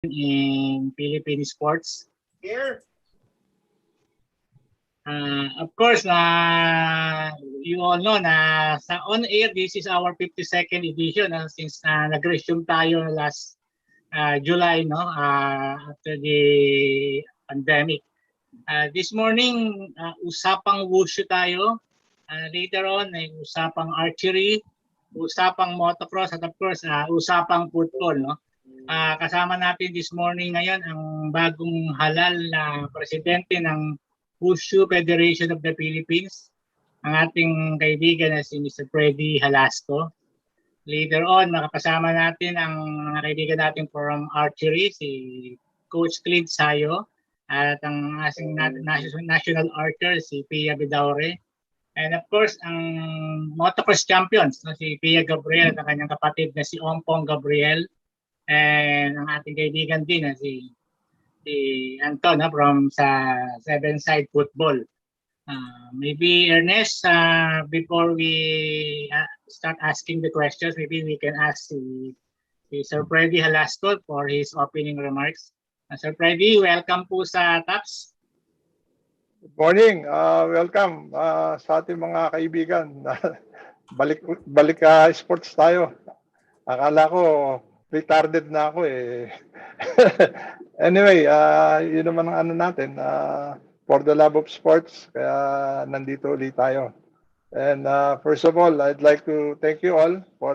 in Philippine sports. Here. Of course, you all know na sa on air, this is our 52nd edition since nag-resume tayo last July, no, after the pandemic. This morning, usapang wushu tayo. Later on, ay usapang archery, usapang motocross, at of course, usapang football, no. Kasama natin this morning ngayon ang bagong halal na presidente ng Wushu Federation of the Philippines, ang ating kaibigan na si Mr. Freddie Jalasco. Later on, makakasama natin ang mga kaibigan natin from archery, si Coach Clint Sayo, at ang asing national archer, si Pia Bidaure. And of course, ang motocross champions, si Pia Gabriel at ang kanyang kapatid na si Ompong Gabriel. And ang ating kaibigan din si Anton from sa Seven Side Football. Maybe Ernest, before we start asking the questions, maybe we can ask si Sir Freddie Jalasco for his opening remarks. Sir Freddie, welcome po sa TAPS. Good morning. Welcome sa ating mga kaibigan. Balik sports tayo. Akala ko retarded na ako eh. Anyway, yun naman ang ano natin, for the love of sports, kaya nandito ulit tayo. And first of all, I'd like to thank you all for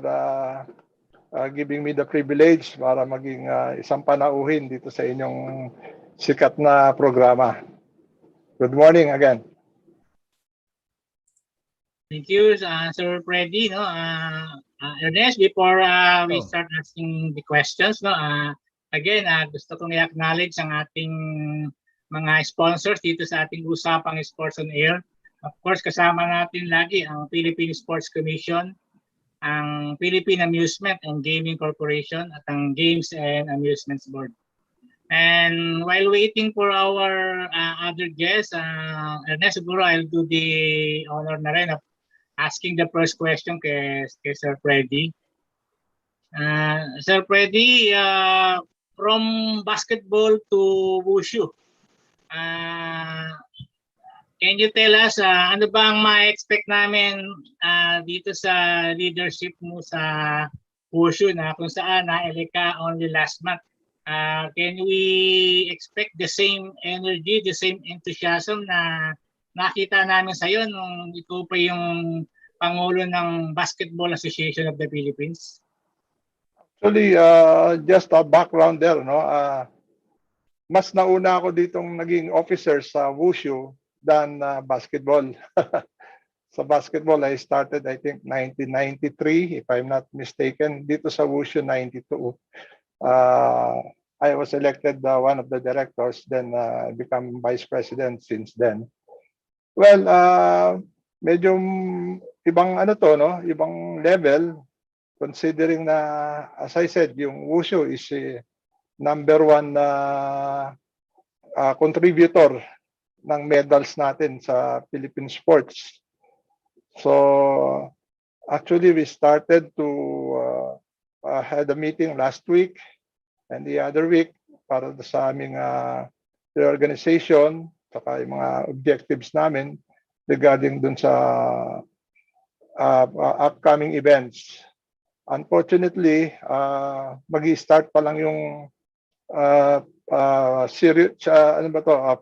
giving me the privilege para maging isang panauhin dito sa inyong sikat na programa. Good morning again. Thank you, Sir Freddie. No, Ernest, before we start asking the questions, no, again, gusto kong i-acknowledge ang ating mga sponsors dito sa ating usapang Sports on Air. Of course, kasama natin lagi ang Philippine Sports Commission, ang Philippine Amusement and Gaming Corporation, at ang Games and Amusements Board. And while waiting for our other guests, Ernest, siguro I'll do the honor na rin of asking the first question kay Sir Freddie. Sir Freddie, from basketball to wushu, can you tell us ano ba ang ma-expect namin dito sa leadership mo sa wushu na kung saan na-elect ka only last month? Can we expect the same energy, the same enthusiasm na nakita namin sa iyo nung ikaw pa yung Pangulo ng Basketball Association of the Philippines? Actually, just a background there, no? Mas nauna ako ditong naging officer sa wushu than basketball. Sa basketball, I started, I think, 1993, if I'm not mistaken. Dito sa wushu, 92. I was elected one of the directors, then become vice president since then. Well, medyo ibang ano to, no? Ibang level, considering na, as I said, yung wushu is number one contributor ng medals natin sa Philippine sports. So, actually, we started to had a meeting last week and the other week para sa aming reorganization, saka yung mga objectives namin regarding dun sa upcoming events. Unfortunately, mag-i-start pa lang yung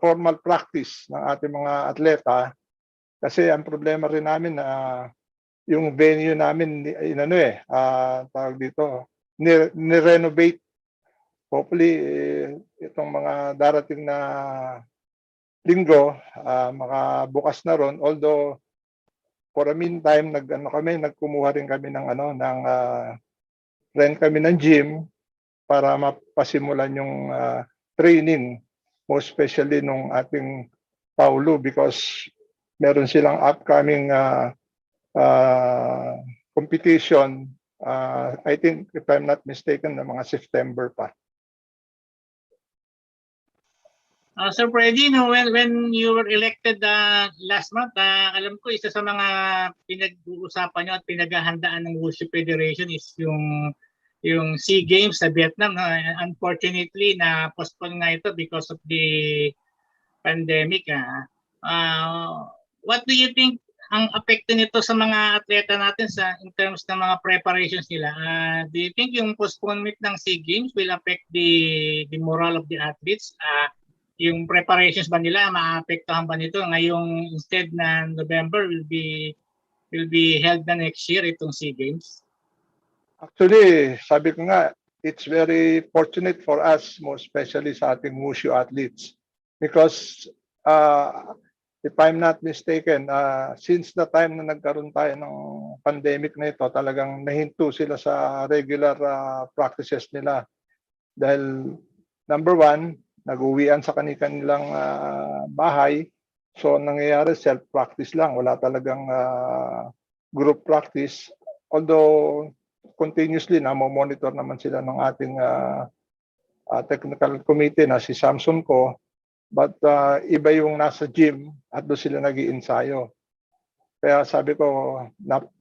formal practice ng ating mga atleta, kasi ang problema rin namin na yung venue namin tawag dito, ni-renovate. Hopefully, itong mga darating na linggo, makabukas na ron. Although, for a meantime, nagkumuha rin kami ng rent kami ng gym para mapasimulan yung training, most especially nung ating Paulo, because meron silang upcoming competition, I think, if I'm not mistaken, na mga September pa. Sir Freddie, no, when you were elected last month, alam ko isa sa mga pinag-uusapan nyo at pinaghahandaan ng Wushu Federation is yung yung SEA Games sa Vietnam. No? Unfortunately, na postpone nga ito because of the pandemic. What do you think ang apekto nito sa mga atleta natin in terms ng mga preparations nila? Do you think yung postponement ng SEA Games will affect the morale of the athletes? Yung preparations ba nila maapektuhan ba nito ngayong instead na November will be held na next year itong SEA Games? Actually, sabi ko nga, it's very fortunate for us, most especially sa ating wushu athletes. Because if I'm not mistaken, since the time na nagkaroon tayo ng pandemic na ito, talagang nahinto sila sa regular practices nila. Dahil number one, nag-uwian sa kanilang bahay. So nangyayari self-practice lang. Wala talagang group practice. Although continuously monitor naman sila ng ating technical committee na si Samson ko. But iba yung nasa gym at doon sila nag-iinsayo. Kaya sabi ko,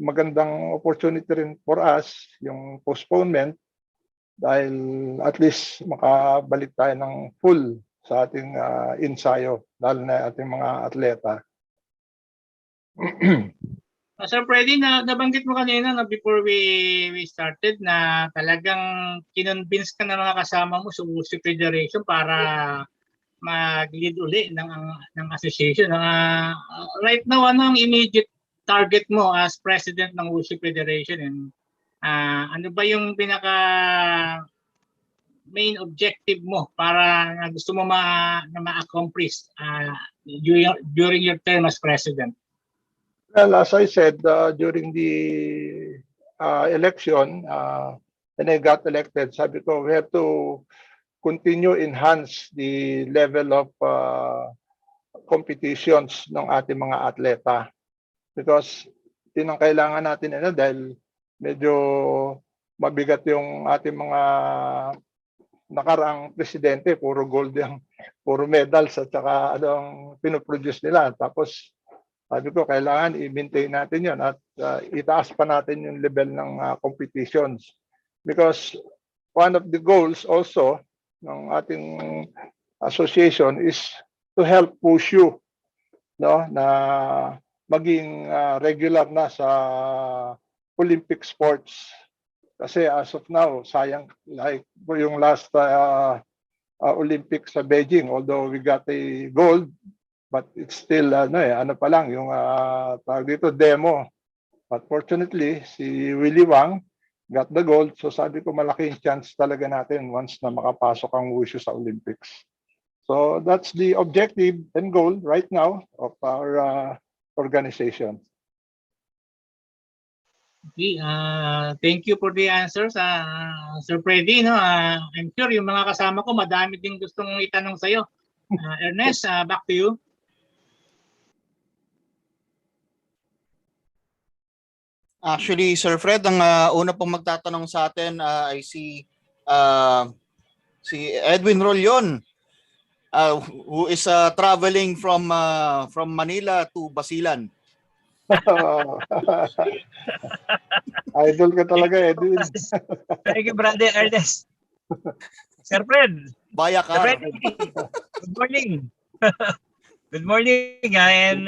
magandang opportunity rin for us yung postponement dahil at least makabalik tayo ng full sa ating ensayo, lalo na ating mga atleta. Sir Freddie, nabanggit mo kanina na before we started na talagang kinonvince ka ng mga kasama mo sa Wushu Federation para mag-lead uli ng association. Right now, ano ang immediate target mo as president ng Wushu Federation? And ano ba yung pinaka main objective mo para gusto mo ma-accomplish during your term as president? Well, as I said, during the election, when I got elected, sabi ko, we have to continue enhance the level of competitions ng ating mga atleta. Because yun ang kailangan natin dahil medyo mabigat yung ating mga nakaraang presidente, puro gold yung, puro medals at saka anong pinoproduce nila. Tapos sabi ko, kailangan i-maintain natin yun at itaas pa natin yung level ng competitions. Because one of the goals also ng ating association is to help push you, no, na maging regular na sa Olympic sports. Kasi as of now, sayang like yung last Olympics sa Beijing, although we got a gold, but it's still ano pa lang yung tawag dito demo. But fortunately si Willie Wang got the gold, so sabi ko malaking chance talaga natin once na makapasok ang wushu sa Olympics. So that's the objective and goal right now of our organization. Okay, thank you for the answers, Sir Freddie. No? I'm sure yung mga kasama ko madami din gustong itanong sa'yo. Ernest, back to you. Actually, Sir Fred, ang una pong magtatanong sa atin ay si Edwin Rolyon, who is traveling from Manila to Basilan. Idol ka talaga, Edwin. Thank you, brother Ernest. Sir Fred. Baya ka. Sir Fred, good morning. Good morning and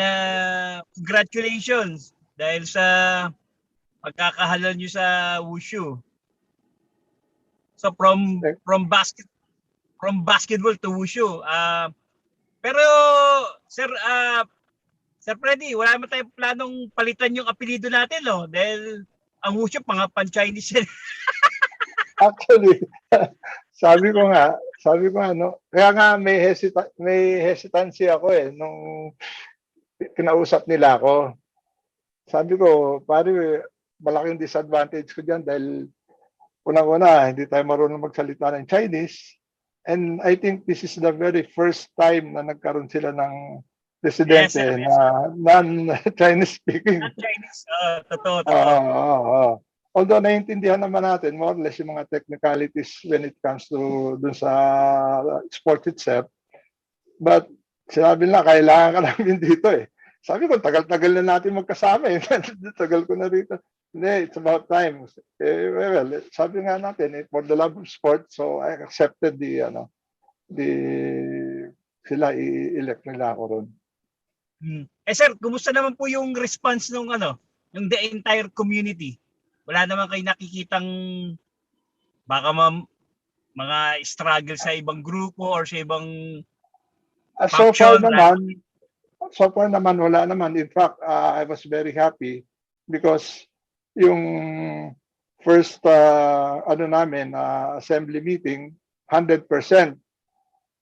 congratulations dahil sa pagkakahalal nyo sa wushu. So from basketball to wushu. Pero Sir Freddy, wala naman tayong planong palitan yung apelyido natin, no? Dahil ang wushu pan-Chinese. Actually, sabi ko nga, no, kaya nga may hesitancy ako nung kinausap nila ako. Sabi ko, pare, malaking disadvantage ko diyan dahil unang-una, hindi tayo marunong magsalita ng Chinese. And I think this is the very first time na nagkaroon sila ng presidente na non-Chinese speaking. Non-Chinese, totoo. Although naiintindihan naman natin more or less yung mga technicalities when it comes to dun sa sport itself. But sinabi na, kailangan ka namin dito Sabi ko, tagal-tagal na natin magkasama Tagal ko na rito. Hindi, it's about time. Well, sabi nga natin, for the love of sport, so I accepted the sila i-elect nila ako ron. Sir, kumusta naman po yung response ng yung the entire community? Wala naman kayo nakikitang baka mga struggle sa ibang grupo or sa ibang So far faction? naman, wala naman. In fact, I was very happy because yung first assembly meeting, 100%.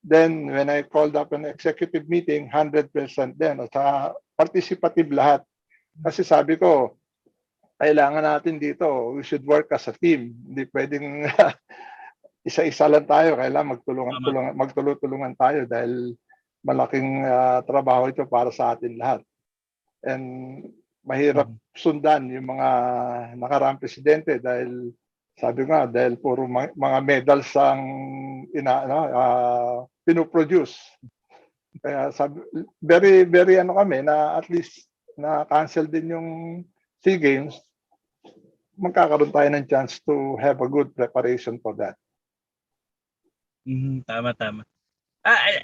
Then when I called up an executive meeting, 100% din. Sa participative lahat. Kasi sabi ko, kailangan natin dito, we should work as a team. Hindi pwedeng isa-isa lang tayo. Kailangan magtulungan tayo dahil malaking trabaho ito para sa atin lahat. And mahirap sundan yung mga nakaraang presidente dahil sabi nga dahil puro mga medals ang pinoproduce. Kaya sabi, very very kami na at least na cancel din yung SEA Games, magkakaroon tayo ng chance to have a good preparation for that. Tama.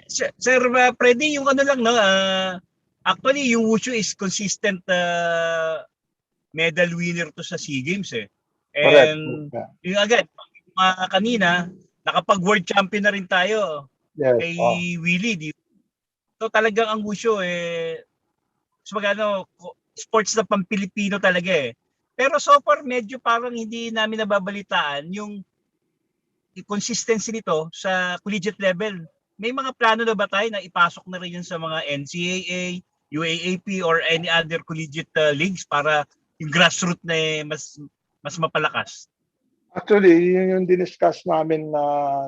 Sir Freddie, yung lang actually yung Wushu is consistent medal winner to sa SEA Games eh. And correct. yung agad kanina nakapag-world champion na rin tayo. Yes. Kay Willie. So talagang ang Wushu sports na pang-Pilipino talaga eh. Pero so far medyo parang hindi namin nababalitaan yung consistency nito sa collegiate level. May mga plano na ba tayo na ipasok na rin yun sa mga NCAA, UAAP or any other collegiate leagues para yung grassroots na mas mapalakas? Actually, yun yung diniscuss namin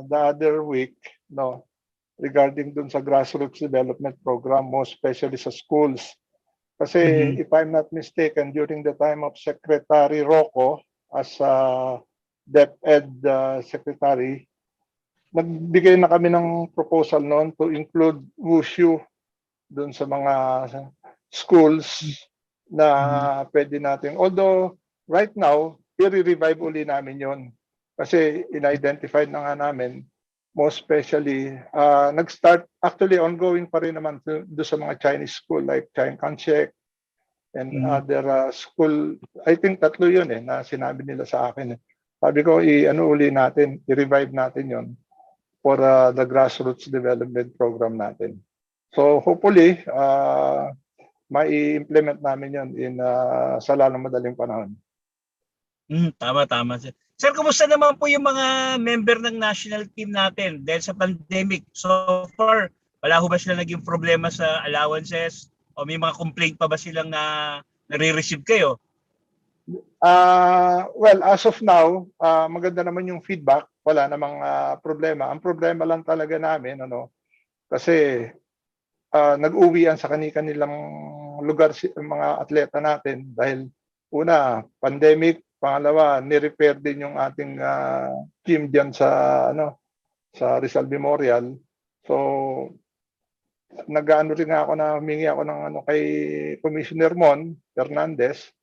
the other week, regarding dun sa grassroots development program, most especially sa schools. Kasi if I'm not mistaken, during the time of Secretary Rocco as DepEd Secretary, nagbigay na kami ng proposal noon to include Wushu dun sa mga schools na pwede natin. Although right now, i-revive uli namin yon kasi in-identify na nga namin, most especially, nag-start, actually ongoing pa rin naman do sa mga Chinese school like China Kanchek and other school. I think 3 yun na sinabi nila sa akin. Sabi ko, i-revive natin yon for the grassroots development program natin. So hopefully, mai-implement namin yon sa lalong madaling panahon. Tama. Sir, kumusta naman po yung mga member ng national team natin dahil sa pandemic? So far, wala ho ba sila naging problema sa allowances o may mga complaint pa ba silang nare-receive kayo? Well, as of now, maganda naman yung feedback. Wala namang problema. Ang problema lang talaga namin, kasi nag-uwian sa kanilang lugar mga atleta natin dahil una, pandemic, pangalawa, ni-repair din yung ating team diyan sa Rizal Memorial. So humingi ako ng kay Commissioner Mon Fernandez.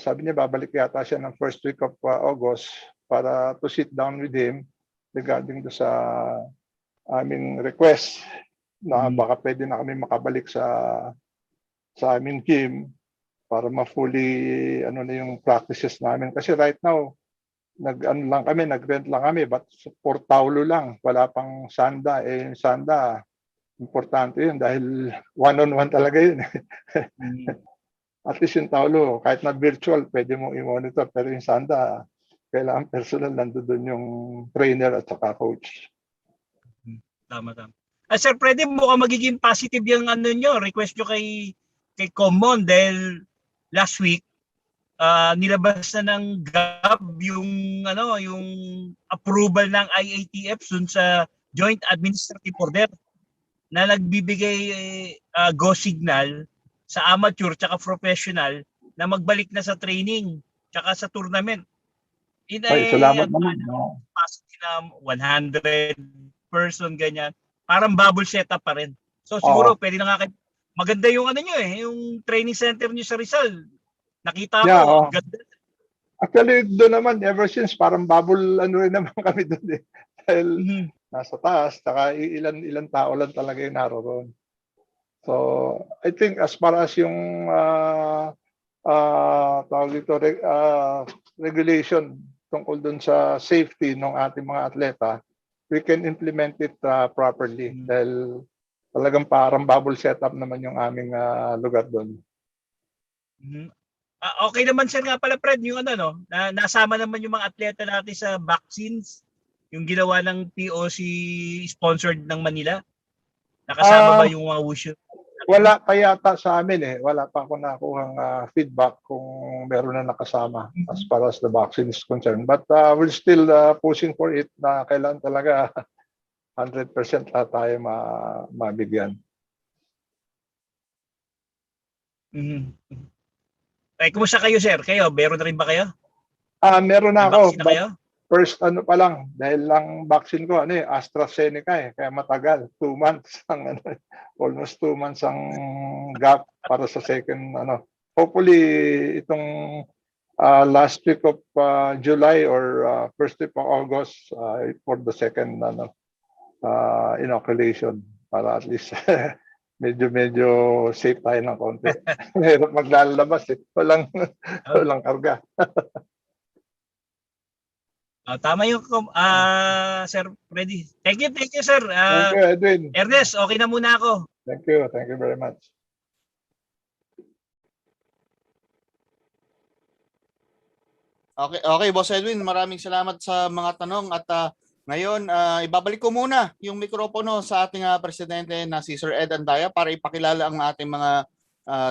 Sabi niya babalik yata siya ng first week of August para to sit down with him regarding sa aming request na baka pwede na kami makabalik sa aming team para ma-fully na yung practices namin. Kasi right now, nag-rent lang kami, but for taulo lang, wala pang sanda. Yung sanda, importante yun dahil one-on-one talaga yun. At least yung taulo, kahit na virtual, pwede mong i-monitor. Pero yung sanda, kailangan personal, nandoon yung trainer at saka coach. Tama. Sir Freddie, mukhang magiging positive yung request nyo kay Common dahil last week nilabas na ng GAB yung approval ng IATF dun sa Joint Administrative Order na nagbibigay go signal sa amateur tsaka professional na magbalik na sa training tsaka sa tournament. Salamat naman. Capacity na 100 person ganyan. Parang bubble setup pa rin. So siguro pwede na nga maganda yung yung training center niyo sa Rizal. Nakita Yeah, ko, oh. ang ganda. Actually, doon naman, ever since, parang bubble ano rin naman kami doon eh. Dahil Mhm. nasa taas, saka ilan tao lang talaga yung naroon. So, I think as far as yung tawag dito, regulation tungkol doon sa safety ng ating mga atleta, we can implement it properly. Dahil talagang parang bubble setup naman yung aming lugar doon. Mhm. Okay naman sir nga pala Fred, yung ano no, nasama naman yung mga atleta natin sa vaccines, yung ginawa ng POC sponsored ng Manila. Nakasama ba yung mga wushu? Wala pa yata sa amin eh. Wala pa ako nakuhang feedback kung meron na nakasama as far as the vaccine is concerned. But we're still pushing for it na kailangan talaga 100% lahat tayo mabigyan. Mhm. Ay, kumusta kayo sir? Kayo, meron na rin ba kayo? Meron na May ako. vaccine na But kayo? first ano pa lang, dahil lang vaccine ko, ano eh, AstraZeneca eh, kaya matagal. 2 months, ang, ano, almost 2 months ang gap para sa second, ano. Hopefully, itong last week of July or first week of August for the second inoculation para at least medyo safe tayo ng konti. Mahirap maglalabas eh. Walang karga. Tama yung Sir Freddy. Thank you sir. Thank you, Edwin. Ernest, okay na muna ako. Thank you very much. Okay, Boss Edwin, maraming salamat sa mga tanong at ngayon ibabalik ko muna yung mikropono sa ating presidente na si Sir Ed Andaya para ipakilala ang ating mga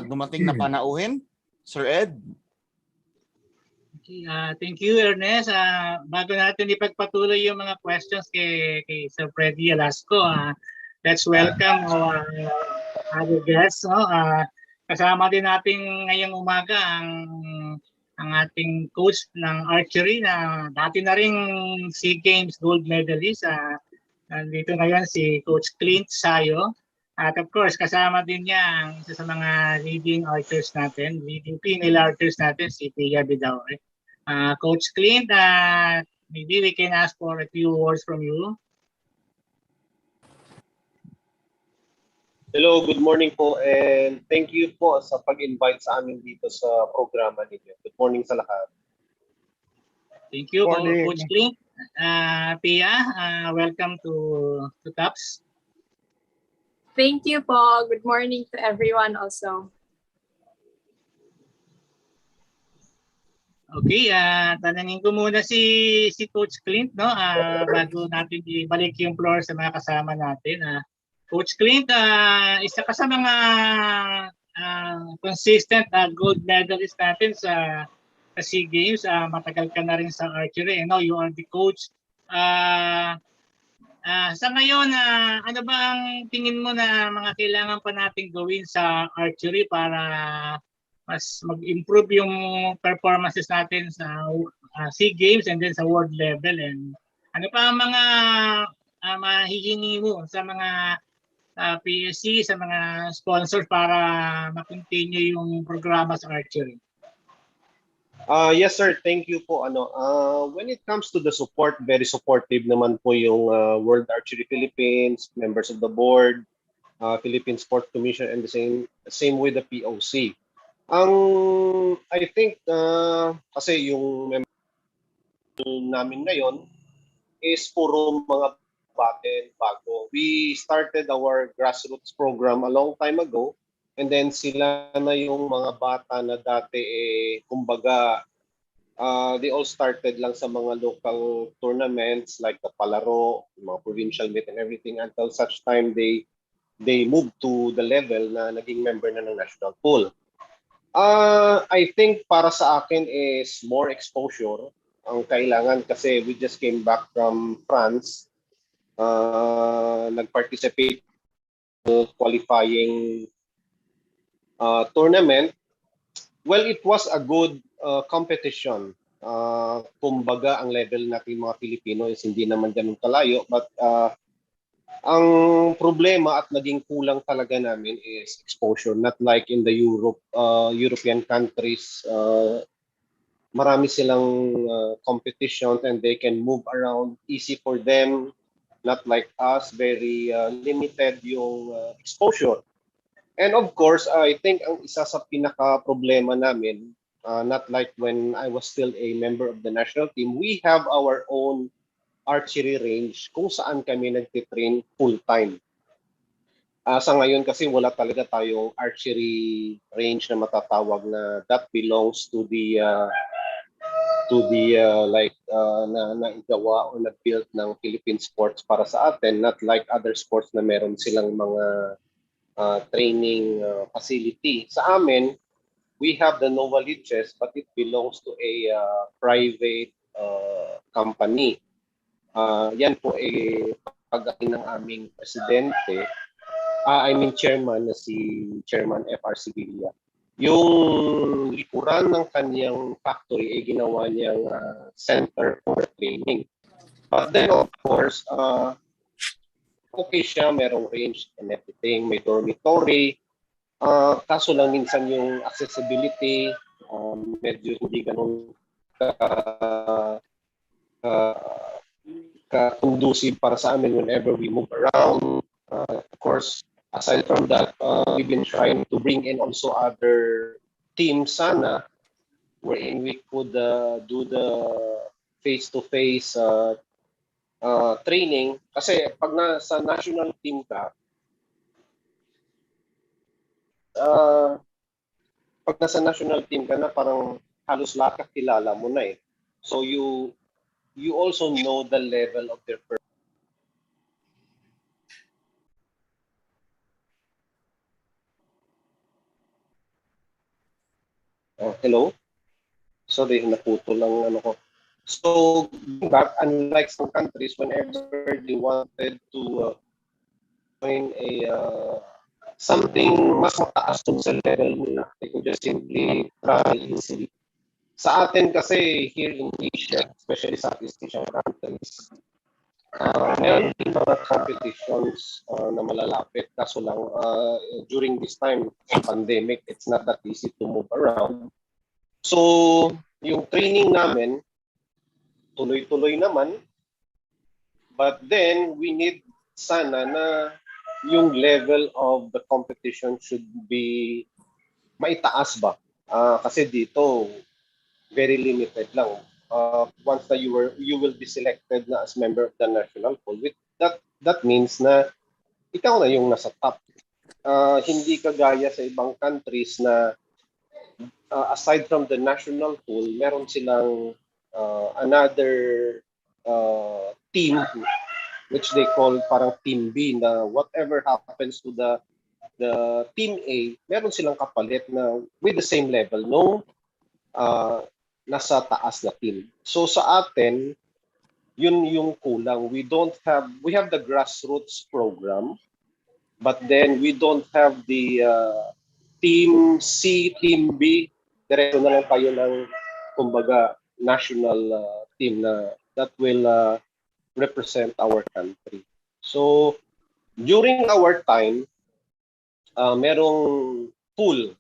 dumating na panauhin. Sir Ed. Okay, thank you Ernest. Bago natin ipagpatuloy yung mga questions kay Sir Freddie Jalasco, let's welcome our other guests. No? Kasama din natin ngayong umaga ang ating coach ng archery na dati na ring SEA Games gold medalist. Nandito ngayon si Coach Clint Sayo. At of course, kasama din niya ang isa sa mga leading archers natin, leading female archers natin, si Pia Bidaure. Coach Clint, maybe we can ask for a few words from you. Hello, good morning po and thank you po sa pag-invite sa amin dito sa programa ninyo. Good morning sa lahat. Thank you, Morning. Coach Clint. Pia, welcome to TAPS. Thank you po. Good morning to everyone also. Okay, tanungin ko muna si Coach Clint, no? Bago natin ibalik yung floor sa mga kasama natin. Coach Clint, isa ka sa mga consistent gold medalist natin sa SEA Games. Matagal ka na rin sa archery. You know, you are the coach. Sa ngayon, ano ba ang tingin mo na mga kailangan pa nating gawin sa archery para mas mag-improve yung performances natin sa SEA Games and then sa world level? And ano pa ang mga mahihingi mo sa mga PSC, sa mga sponsors para ma-continue yung programa sa archery? Yes sir, thank you po. When it comes to the support, very supportive naman po yung World Archery Philippines, members of the board, Philippine Sport Commission, and the same with the POC. I think kasi yung member namin ngayon is puro mga bago. We started our grassroots program a long time ago, and then sila na yung mga bata na dati kumbaga they all started lang sa mga local tournaments like the Palaro, mga provincial meet and everything until such time they moved to the level na naging member na ng national pool. I think para sa akin is more exposure ang kailangan kasi we just came back from France. Nag-participate qualifying tournament. Well, it was a good competition. Kumbaga, ang level natin mga Pilipino is hindi naman ganun kalayo. But Ang problema at naging kulang talaga namin is exposure. Not like in the European countries, marami silang competition and they can move around easy for them. Not like us, very limited yung exposure. And of course, I think ang isa sa pinaka-problema namin, not like when I was still a member of the national team, we have our own archery range kung saan kami nagtitrain full-time. Sa ngayon kasi wala talaga tayong archery range na matatawag na that belongs to the na igawa o nag-build ng Philippine sports para sa atin, not like other sports na meron silang mga training facility. Sa amin, we have the Nova Liches, but it belongs to a private company. Yan po pag-aking ng aming presidente, chairman na si Chairman FR Sevilla. Yung likuran ng kanyang factory ay ginawa niyang center for training. But then of course, okay siya, merong range and everything, may dormitory. Kaso lang minsan yung accessibility, medyo hindi ganun conducive para sa amin whenever we move around. Of course, aside from that, we've been trying to bring in also other teams sana wherein we could do the face-to-face training. Kasi pag nasa national team ka, pag nasa national team ka na, parang halos lahat kilala mo na eh. So you also know the level of their hello? Sorry, naputo lang ano ko. So, back, unlike some countries, whenever they wanted to join a something mas mataas dun sa level nila, they could just simply travel easily. Sa atin kasi, here in Asia, especially Southeast Asian countries, meron din mga competitions na malalapit. Kaso lang, during this time, pandemic, it's not that easy to move around. So, yung training namin, tuloy-tuloy naman. But then, we need sana na yung level of the competition should be maitaas ba? Kasi dito, very limited lang. Once na you will be selected na as member of the national pool, that means na ikaw na yung nasa top. Hindi kagaya sa ibang countries na aside from the national pool, meron silang another team which they call parang team B, na whatever happens to the team A, meron silang kapalit na with the same level no nasa taas na team. So sa atin, yun yung kulang. We have the grassroots program, but then we don't have the team C, team B. Diretso na lang tayo ng kumbaga national team na that will represent our country. So during our time, merong pool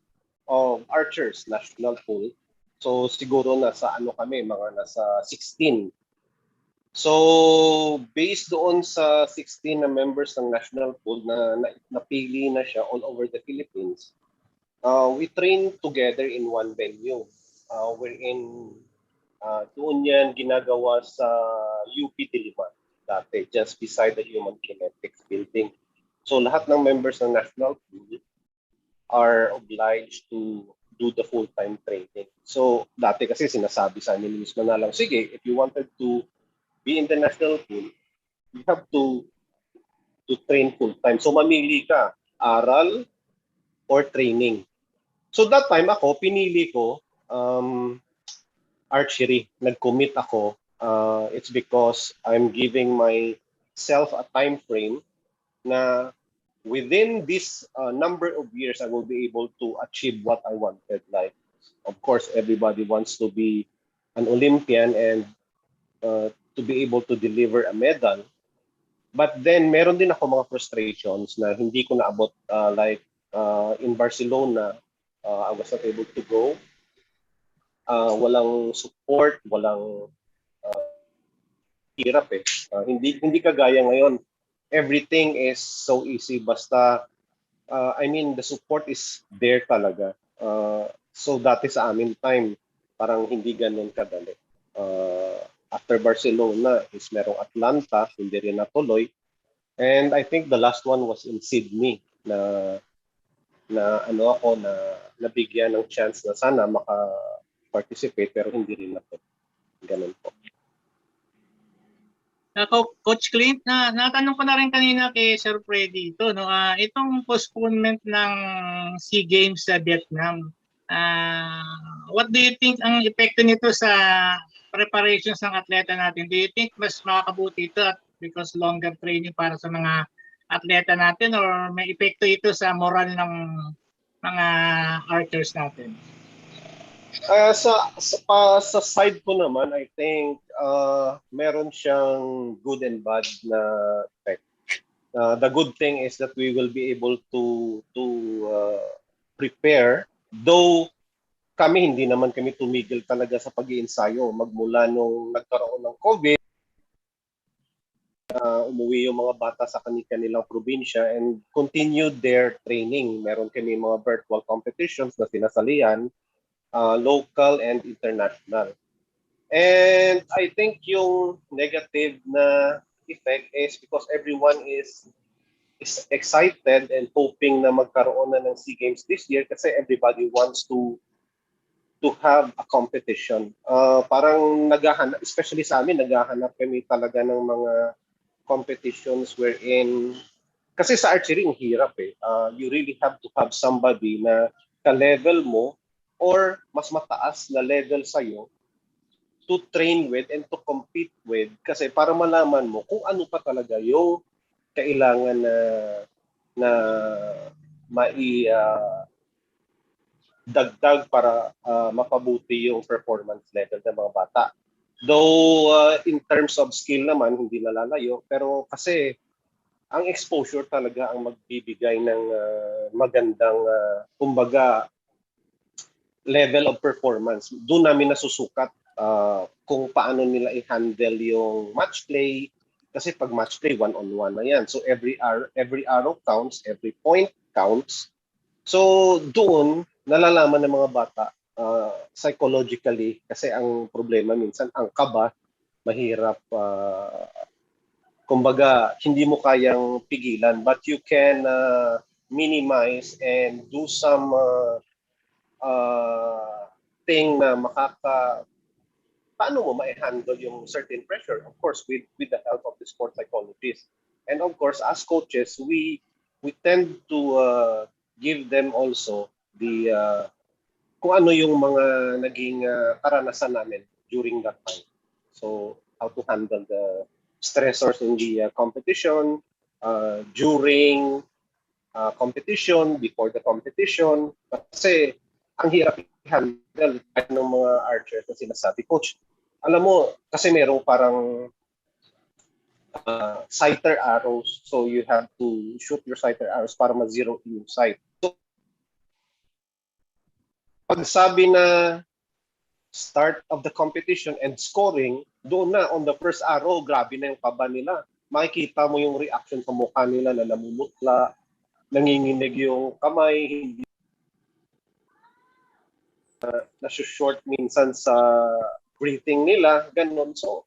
of archers, national pool. So siguro nasa kami, mga nasa 16. So based doon sa 16 na members ng national pool na napili na siya all over the Philippines, we train together in one venue. Wherein doon yan ginagawa sa UP Diliman dati, just beside the Human Kinetics building. So lahat ng members ng national pool are obliged to do the full-time training. So dati kasi sinasabi sa amin mismo na lang, sige, if you wanted to be in the national pool, you have to train full-time. So mamili ka, aral or training. So that time ako, pinili ko archery. Nag-commit ako. It's because I'm giving myself a time frame na within this number of years, I will be able to achieve what I wanted. Like, of course, everybody wants to be an Olympian and to be able to deliver a medal. But then, meron din ako mga frustrations na hindi ko naabot. Like in Barcelona, I was not able to go. Walang support, walang hirap eh. Hindi kagaya ngayon. Everything is so easy. Basta, I mean, the support is there talaga. So dati sa amin time, parang hindi ganun kadali. After Barcelona is merong Atlanta, hindi rin natuloy. And I think the last one was in Sydney na ano ako na nabigyan ng chance na sana maka-participate pero hindi rin ako. Ganun po. Coach Clint, natanong ko na rin kanina kay Sir Freddie ito, no? Itong postponement ng SEA Games sa Vietnam, what do you think ang epekto nito sa preparations ng atleta natin? Do you think mas makakabuti ito at because longer training para sa mga atleta natin or may epekto ito sa moral ng mga archers natin? Sa side ko naman, I think meron siyang good and bad na effect. The good thing is that we will be able to prepare. Though kami hindi naman kami tumigil talaga sa pag-iensayo. Magmula nung nagkaroon ng COVID, umuwi yung mga bata sa kanilang probinsya and continued their training. Meron kami mga virtual competitions na sinasalihan. Local and international. And I think yung negative na effect is because everyone is excited and hoping na magkaroon na ng SEA Games this year kasi everybody wants to have a competition. Parang naghahanap, especially sa amin, naghahanap kami talaga ng mga competitions wherein kasi sa archery ang hirap eh. You really have to have somebody na ka-level mo or mas mataas na level sa'yo to train with and to compete with kasi para malaman mo kung ano pa talaga yung kailangan na dagdag para mapabuti yung performance level ng mga bata. Though in terms of skill naman, hindi nalalayo, pero kasi ang exposure talaga ang magbibigay ng magandang, kumbaga, level of performance. Doon namin nasusukat kung paano nila i-handle yung match play. Kasi pag match play, one-on-one na yan. So every arrow counts, every point counts. So doon, nalalaman ng mga bata psychologically, kasi ang problema minsan, ang kaba, mahirap, kumbaga, hindi mo kayang pigilan. But you can minimize and do some thing na paano mo ma-handle yung certain pressure, of course, with the help of the sport psychologist. And of course, as coaches, we tend to give them also the kung ano yung mga naging karanasan namin during that time. So, how to handle the stressors in the competition, during competition, before the competition. Kasi, ang hirap i-handle ng mga archers na sinasabi, Coach, alam mo, kasi merong parang sighter arrows. So, you have to shoot your sighter arrows para ma-zero yung sight. So, pag sabi na start of the competition and scoring, doon na, on the first arrow, grabe na yung kaba nila. Makikita mo yung reaction sa mukha nila na namumutla, nanginginig yung kamay, hindi nasushort minsan sa breathing nila, ganun. So,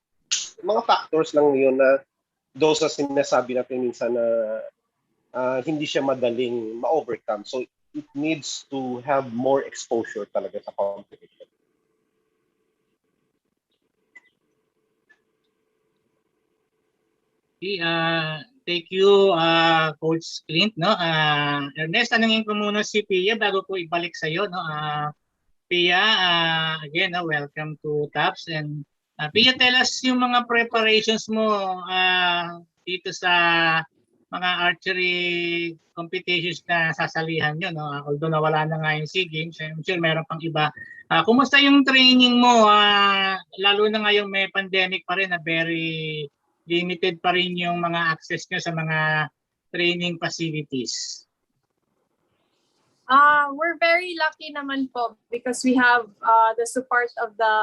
mga factors lang yun na those na sinasabi natin minsan na hindi siya madaling ma-overcome. So, it needs to have more exposure talaga sa competition. Thank you, Coach Clint. No? Ernest, tanungin ko muna si Pia bago ko ibalik sa iyo. No? Pia, again, welcome to TAPS. And Pia, tell us yung mga preparations mo dito sa mga archery competitions na sasalihan nyo. No? Although nawala na nga yung SEA Games, I'm sure meron pang iba. Kumusta yung training mo? Lalo na ngayong may pandemic pa rin na very limited pa rin yung mga access nyo sa mga training facilities? We're very lucky naman po because we have the support of the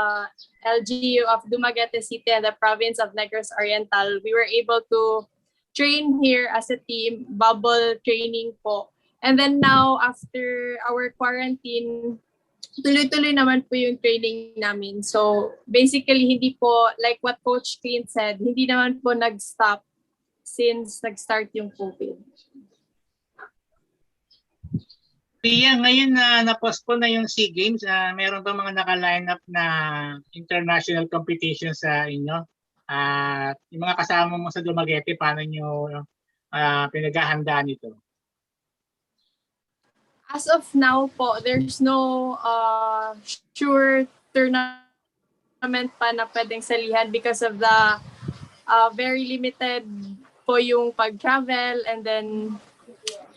LGU of Dumaguete City and the province of Negros Oriental. We were able to train here as a team, bubble training po. And then now, after our quarantine, tuloy-tuloy naman po yung training namin. So basically, hindi po, like what Coach Clint said, hindi naman po nag-stop since nag-start yung COVID. Pia, ngayon na na-postpone na yung SEA Games, meron ba mga naka-line up na international competition sa inyo? Yung mga kasama mo sa Dumaguete, paano nyo pinaghahandaan ito? As of now po, there's no sure tournament pa na pwedeng salihan because of the very limited po yung pag-travel, and then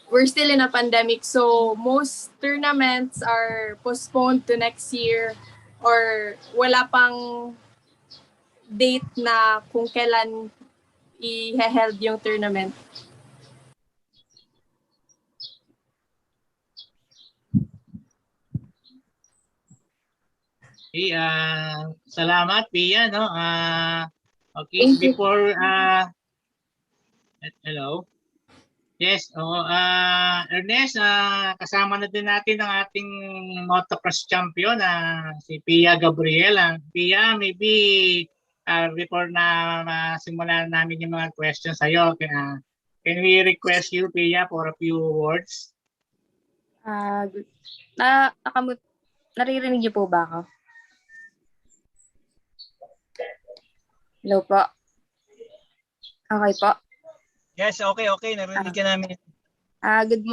we're still in a pandemic. So most tournaments are postponed to next year or wala pang date na kung kailan i-held yung tournament. Okay, salamat Pia, no? Okay, Thank you. before hello. Yes, Ernest, kasama na din natin ang ating motocross champion, si Pia Gabriel. Pia, maybe before na simulan namin yung mga questions sa'yo, can we request you, Pia, for a few words? Naririnig niyo po ba ako? Hello po. Okay po. Yes, okay. Narinig ka namin. Good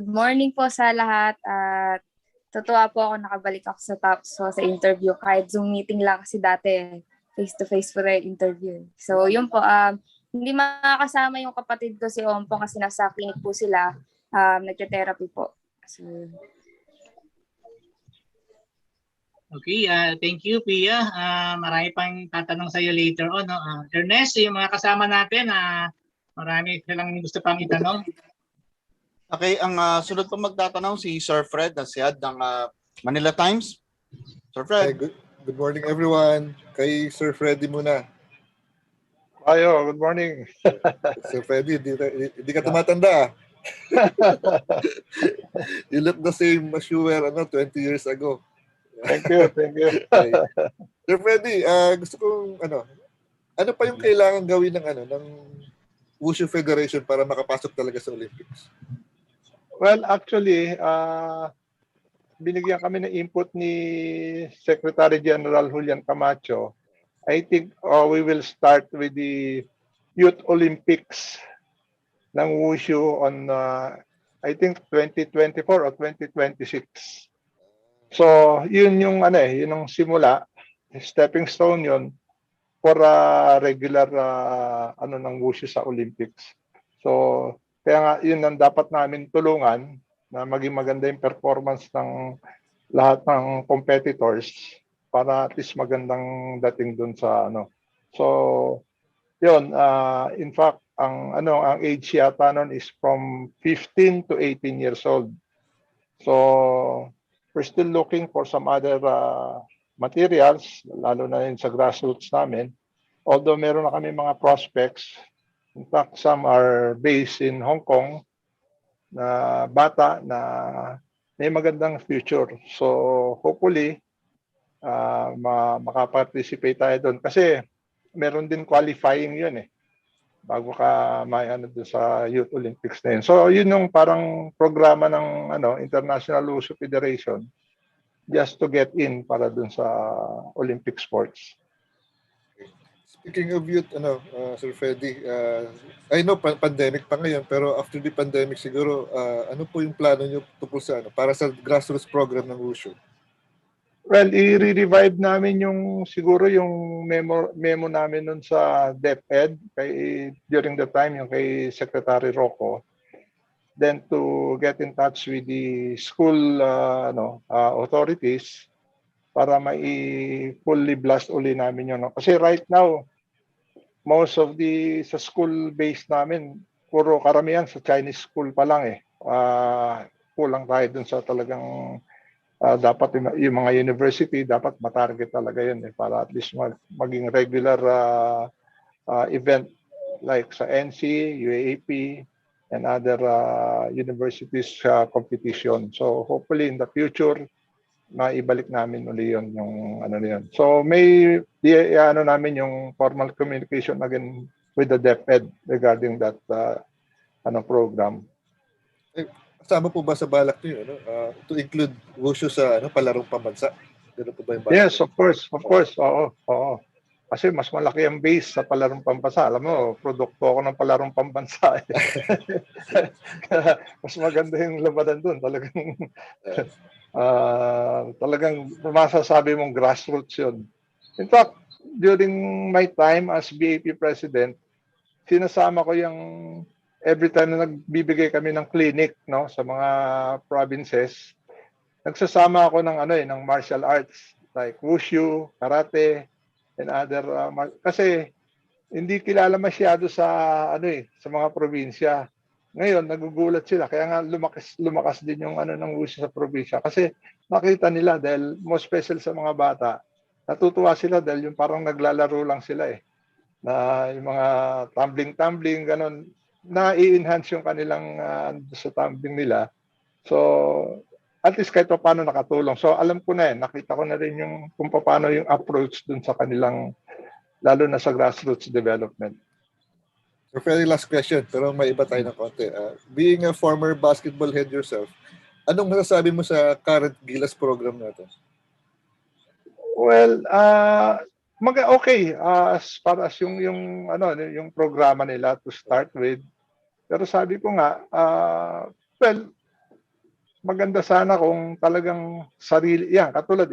morning po sa lahat. At totoo po ako nakabalik ako sa interview. Kahit Zoom meeting lang kasi dati face-to-face po na interview. So yun po, hindi makakasama yung kapatid ko si Ompong kasi nasa clinic po sila. Nagte-therapy po. So, Okay, thank you, Pia. Marami pang tatanong sa iyo later on. No? Ernest, yung mga kasama natin, marami silang gusto pang itanong. Okay, ang sunod pa magtatanong si Sir Fred Asiad ng Manila Times. Sir Fred. Hey, good morning everyone. Kay Sir Freddie muna. Ayo, good morning. Sir Freddie, hindi ka tumatanda. You look the same as you were 20 years ago. Thank you. Okay. Sir Freddie, gusto kong ano pa yung kailangan gawin ng Wushu Federation para makapasok talaga sa Olympics? Well, actually, binigyan kami ng input ni Secretary General Julian Camacho. I think we will start with the Youth Olympics ng Wushu on I think 2024 or 2026. So, yun yung yun yung simula, stepping stone yun for regular ng Wushu sa Olympics. So, kaya nga yun ang dapat namin tulungan na maging maganda yung performance ng lahat ng competitors para at least magandang dating dun sa So, yun, in fact, ang age yata nun is from 15 to 18 years old. So, we're still looking for some other materials, lalo na yun sa grassroots namin. Although meron na kami mga prospects, in fact, some are based in Hong Kong na bata na may magandang future. So, hopefully, makaparticipate tayo doon. Kasi meron din qualifying yun bago ka may doon sa Youth Olympics na yun. So, yun yung parang programa ng International Wushu Federation just to get in para doon sa Olympic sports. Speaking of youth, Sir Freddie, I know pandemic pa ngayon, pero after the pandemic siguro, ano po yung plano nyo tungkol sa para sa grassroots program ng Wushu? Well, i-revive namin siguro yung memo namin nun sa DepEd during the time yung kay Secretary Rocco. Then to get in touch with the school authorities para mai-fully blast uli namin yun. Kasi right now, most of sa school base namin, puro karamihan sa Chinese school pa lang eh. Kulang tayo dun sa talagang dapat yung mga university, dapat matarget talaga yun eh, para at least maging regular event like sa NC, UAAP, and other universities competition. So hopefully in the future, maibalik namin uli yun, yung ano na yun. So may ano namin yung formal communication again with the DepEd regarding that program. Kasama po ba sa balak niyo to include wushu sa palarong pambansa? Ganun po ba yung balak? Yes, of course. Oo. Kasi mas malaki ang base sa palarong pambansa. Alam mo, produkto ako ng palarong pambansa. Mas maganda yung labanan doon. Talagang masasabi mong grassroots yun. In fact, during my time as BAP President, sinasama ko yung every time na nagbibigay kami ng clinic sa mga provinces, nagsasama ako ng martial arts like wushu, karate, and other kasi hindi kilala masyado sa sa mga probinsya. Ngayon nagugulat sila kaya nga lumakas din yung ng wushu sa probinsya kasi nakita nila dahil most special sa mga bata, natutuwa sila dahil yung parang naglalaro lang sila na yung mga tumbling ganon, na i-enhance yung kanilang sa tumbling nila. So at least kahit paano nakatulong. So alam ko na nakita ko na rin yung kung paano yung approach dun sa kanilang, lalo na sa grassroots development. So very last question, pero may iba tayo ng konti. Being a former basketball head yourself, anong masasabi mo sa current Gilas program natin? Well, okay as far as yung programa nila to start with. Pero sabi ko nga, well, maganda sana kung talagang sarili, katulad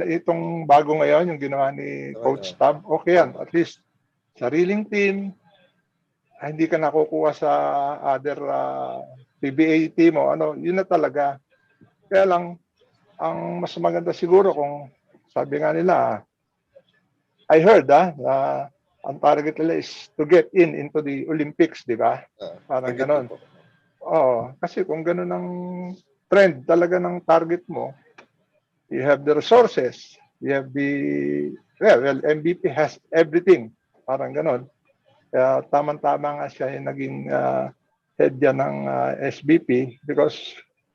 itong bago ngayon, yung ginawa ni Coach Tab, okay yan, at least sariling team, hindi ka nakukuha sa other PBA team yun na talaga. Kaya lang, ang mas maganda siguro kung sabi nga nila, I heard na ang target nila is to get into the Olympics, di ba? Parang ganon. Oo, kasi kung ganon ang trend talaga ng target mo, you have the resources, you have MVP has everything, parang ganon. Kaya tama-tama nga siya yung naging head yan ng SBP because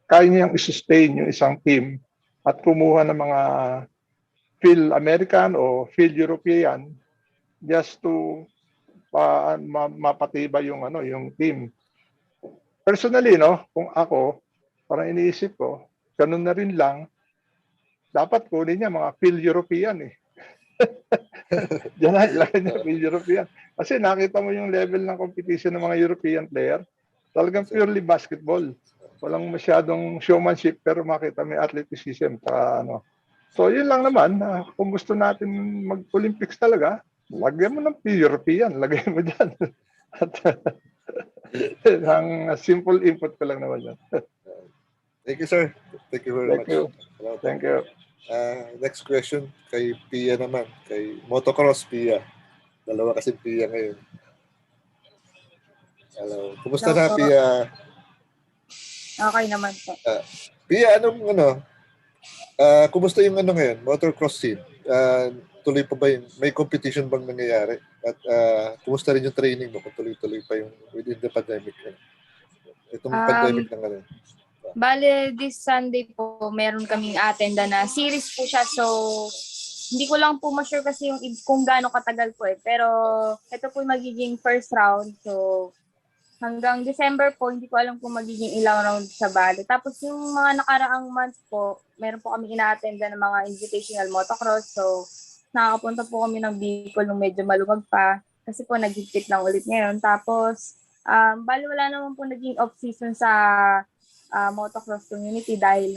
kaya niyang i-sustain yung isang team at kumuha ng mga field American o field European just to mapatibay yung team. Personally, kung ako, parang iniisip ko, ganun na rin lang, dapat kunin niya mga field European Diyan na ilagay niya field European. Kasi nakita mo yung level ng competition ng mga European player, talagang purely basketball. Walang masyadong showmanship pero makita may athleticism. So yun lang naman, kung gusto natin mag-Olympics talaga, lagyan mo ng field European, lagyan mo dyan. Ang simple input ko lang naman yan. Thank you, sir. Thank you very much. Thank you. Next question kay Pia naman. Kay Motocross Pia. Dalawa kasi Pia ngayon. Hello. Kumusta na, Pia? Okay naman po. Pia, kumusta yung ngayon? Motocross scene? Tuloy pa ba yun? May competition bang nangyayari? At kumusta rin yung training mo? Kung tuloy-tuloy pa yung within the pandemic? Itong pandemic na ngayon. Bale, this Sunday po, meron kaming attenda na series po siya. So, hindi ko lang po ma-sure kasi kung gaano katagal po Pero, ito po yung magiging first round. So, hanggang December po, hindi ko alam kung magiging ilang round sa bale. Tapos, yung mga nakaraang months po, meron po kami ina-attenda ng mga invitational motocross. So, nakakapunta po kami ng Bicol nung medyo malumag pa. Kasi po, nag-higpit lang ulit ngayon. Tapos, bale, wala naman po naging off-season sa motocross community dahil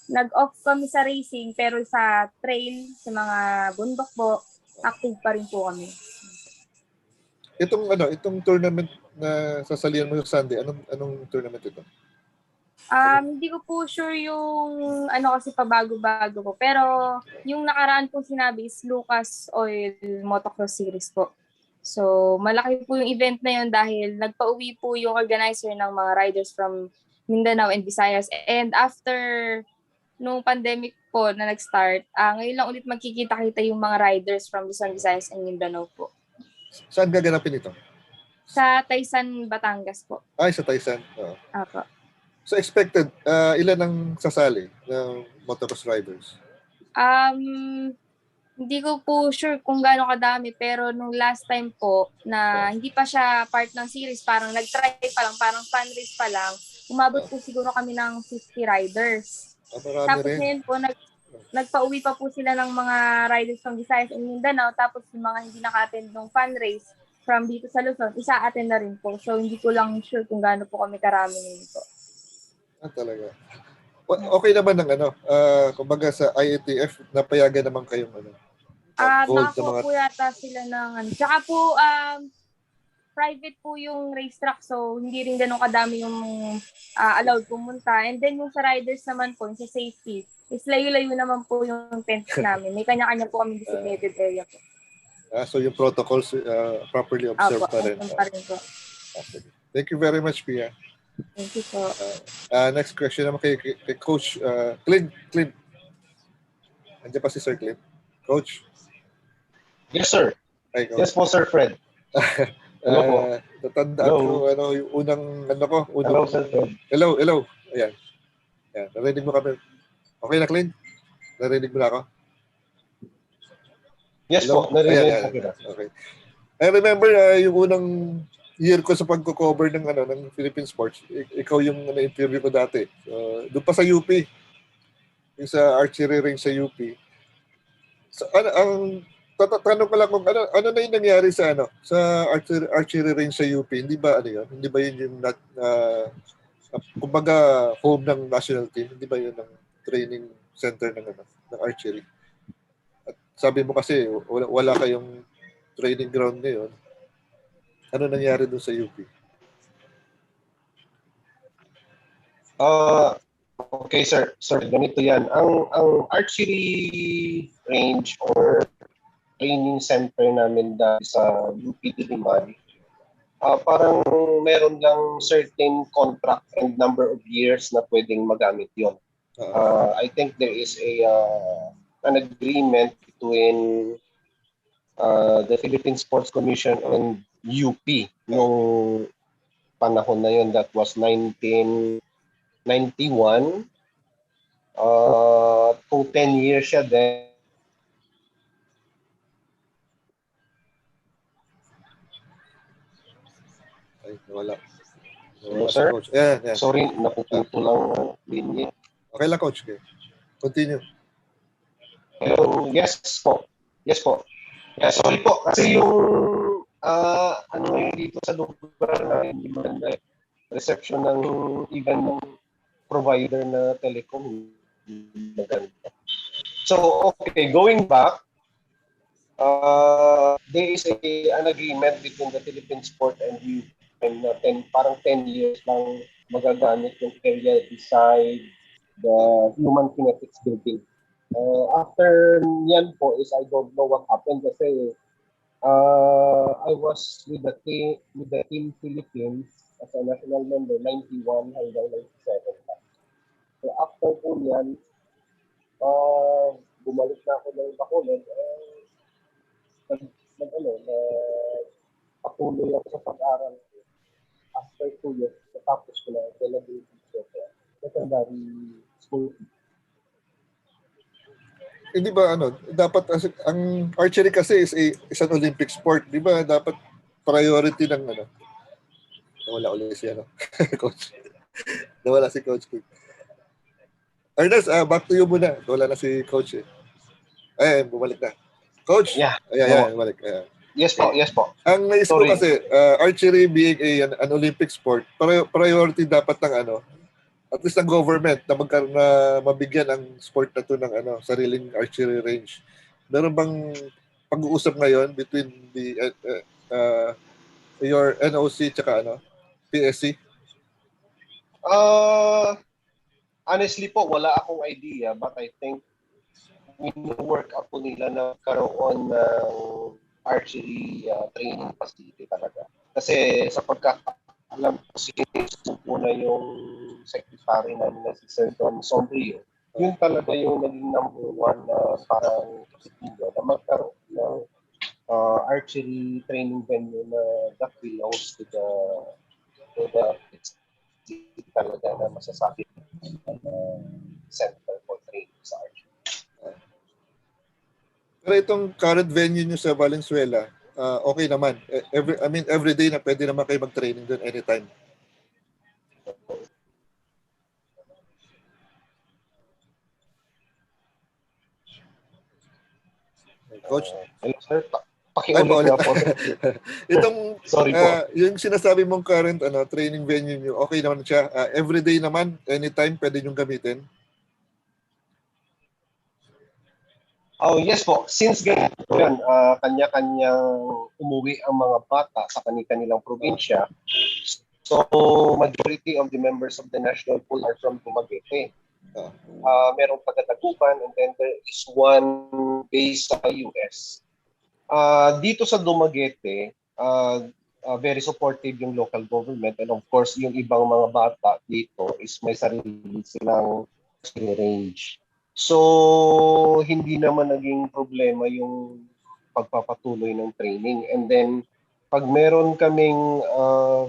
nag-off kami sa racing pero sa trail, sa mga bundok po, active pa rin po kami. Itong tournament na sasalihan mo sa Sunday, anong tournament ito? Hindi ko po sure yung kasi pabago-bago po. Pero yung nakaraan po sinabi is Lucas Oil Motocross Series po. So, malaki po yung event na yun dahil nagpa-uwi po yung organizer ng mga riders from Mindanao and Visayas. And after nung pandemic po na nag-start, ngayon lang ulit magkikita-kita yung mga riders from Luzon, Visayas and Mindanao po. Saan gaganapin ito? Sa Taysan, Batangas po. Ay, sa Taysan. Oo. Apo. So expected, ilan ang sasali ng motocross riders? Hindi ko po sure kung gaano kadami, pero nung last time po na hindi pa siya part ng series, parang nag-try pa lang, parang fundraise pa lang, umabot po siguro kami ng 50 riders. Marami Tapos rin. ngayon po, nagpa-uwi pa po sila ng mga riders from Visayas and Mindanao, tapos yung mga hindi naka-attend ng fundraise from dito sa Luzon, isa-attend na rin po. So hindi ko lang sure kung gaano po kami karami ngayon po. Talaga. Okay naman ng kumbaga sa IATF, napayagan naman kayong Nakakuha po yata sila ng Tsaka po, private po yung racetrack, so hindi rin ganun kadami yung allowed pumunta. And then yung sa riders naman po, yung sa safety, is layo-layo naman po yung tents namin. May kanya-kanya po kami designated area po. So yung protocols properly observed pa rin. Pa rin po. Thank you very much, Pia. Thank you po. Next question naman kay Coach Clint. Andiyan pa si Sir Clint. Coach? Yes, sir. Hi, Coach. Yes po, Sir Fred. Hello po. Natandaan ko, yung unang, Hello, Sir Fred. Hello. Ayan. Narinig mo kami. Okay na, Clint? Narinig mo na ako? Yes Hello? po, narinig Ayan. po kita. Okay. I remember yung unang year ko sa pagko-cover ng Philippine sports. Ikaw yung interview ko dati. So, doon pa sa UP. Yung sa archery ring sa UP. So, tanong ko lang kung ano na yung nangyari sa sa archery ring sa UP. Hindi ba yun? Hindi ba yun yung kumbaga home ng national team? Hindi ba yun ang training center ng archery? At sabi mo kasi wala kayong training ground ngayon. Ano nangyari doon sa UP? Okay, sir. Sir, ganito yan. Ang archery range or training center namin dahil sa UP Diliman, parang meron lang certain contract and number of years na pwedeng magamit yon. I think there is an agreement between the Philippine Sports Commission and UP nung panahon na yun. That was 1991. Kung 10 years siya then Wala. Hello, sir? Coach. Yeah. Sorry, napuputo lang linya. Okay lang, Coach. Okay. Continue. Yes po. Yeah, sorry po. Kasi yung dito sa lugar na hindi maganda reception ng even ng provider na telecom maganda. So, okay, going back, there is an agreement between the Philippine Sport and you and parang 10 years lang magagamit yung area beside the human kinetics building. After yan po is I don't know what happened kasi I was with the team Philippines as a national member 91 hanggang 97. So after po yan, bumalik na ako ng Bacolod. Patuloy ako sa pag-aral. After 2 years, natapos ko na delegated secondary school. Hindi ba dapat ang archery kasi is an Olympic sport, di ba? Dapat priority ng nawala ulit si Coach. Nawala si Coach. Ernest, back to you muna. Nawala na si Coach bumalik na. Coach? Yeah. Ayan, bumalik. Yes po. Ang naisip ko kasi, archery being an Olympic sport, priority dapat ng at least ng government na mabigyan ang sport na to ng sariling archery range. Meron bang pag-uusap ngayon between the your NOC tsaka PSC? Honestly po, wala akong idea, but I think in-work up po nila na karoon ng archery training facility talaga. Kasi sa pagkakaalam ko, sinusun po na yung secretary namin na si Sir Don Sombrio, yun talaga yung naging number one na parang objective na magkaroon ng archery training venue na that belongs to the talaga na masasabi center for training sa archery. Pero itong current venue nyo sa Valenzuela, okay naman. Every day na pwede naman kayo mag-training doon anytime. Coach? Hello, sir. Pakiulit nga po. Itong Sorry po. yung sinasabi mong current training venue nyo, okay naman siya. Everyday naman, anytime pwede nyong gamitin. Oh, yes po. Since ganito yan, kanya-kanyang umuwi ang mga bata sa kanilang probinsya. So, majority of the members of the national pool are from Dumaguete. Merong taga-Dagupan, and then there is one base sa US. Dito sa Dumaguete, very supportive yung local government, and of course, yung ibang mga bata dito is may sarili silang range. So, hindi naman naging problema yung pagpapatuloy ng training. And then, pag meron kaming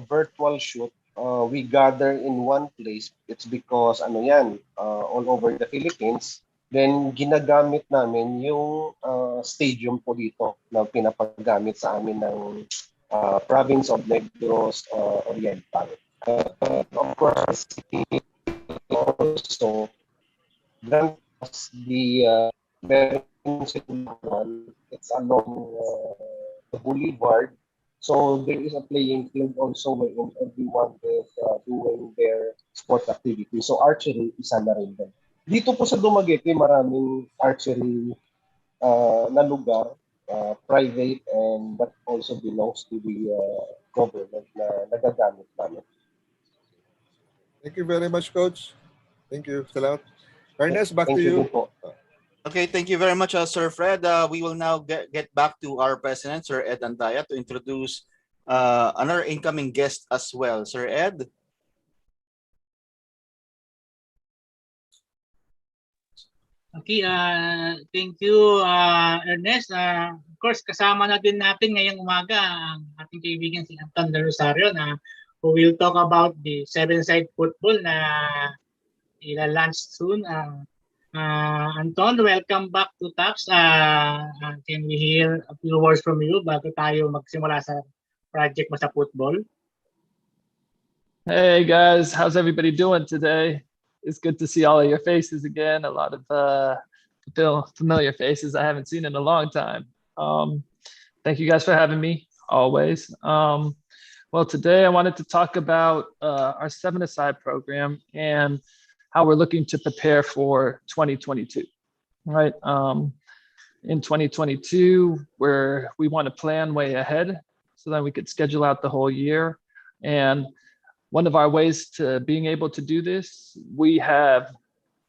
virtual shoot, we gather in one place. It's because all over the Philippines. Then ginagamit namin yung stadium po dito na pinapagamit sa amin ng province of Negros Oriental. Of course, also the it's along the boulevard. So there is a playing field also where everyone is doing their sport activity. So archery, isa na rin din. Dito po sa Dumaguete, maraming archery na lugar, private, and that also belongs to the government na nagagamit namin. Thank you very much, Coach. Thank you. Salamat. Ernest, back to you. Okay, thank you very much, Sir Fred. We will now get back to our president, Sir Ed Andaya, to introduce another incoming guest as well. Sir Ed? Okay, thank you, Ernest. Of course, kasama na din natin ngayong umaga ang ating kaibigan si Anton De Rosario na who will talk about the seven-side football na ila-launch soon. Anton, welcome back to TAPS. Can we hear a few words from you bago tayo magsimula sa project mo sa football? Hey guys, how's everybody doing today? It's good to see all of your faces again. A lot of familiar faces I haven't seen in a long time. Thank you guys for having me, always. Well, today I wanted to talk about our 7-a-side program and how we're looking to prepare for 2022, right? In 2022, we want to plan way ahead so that we could schedule out the whole year. And one of our ways to being able to do this, we have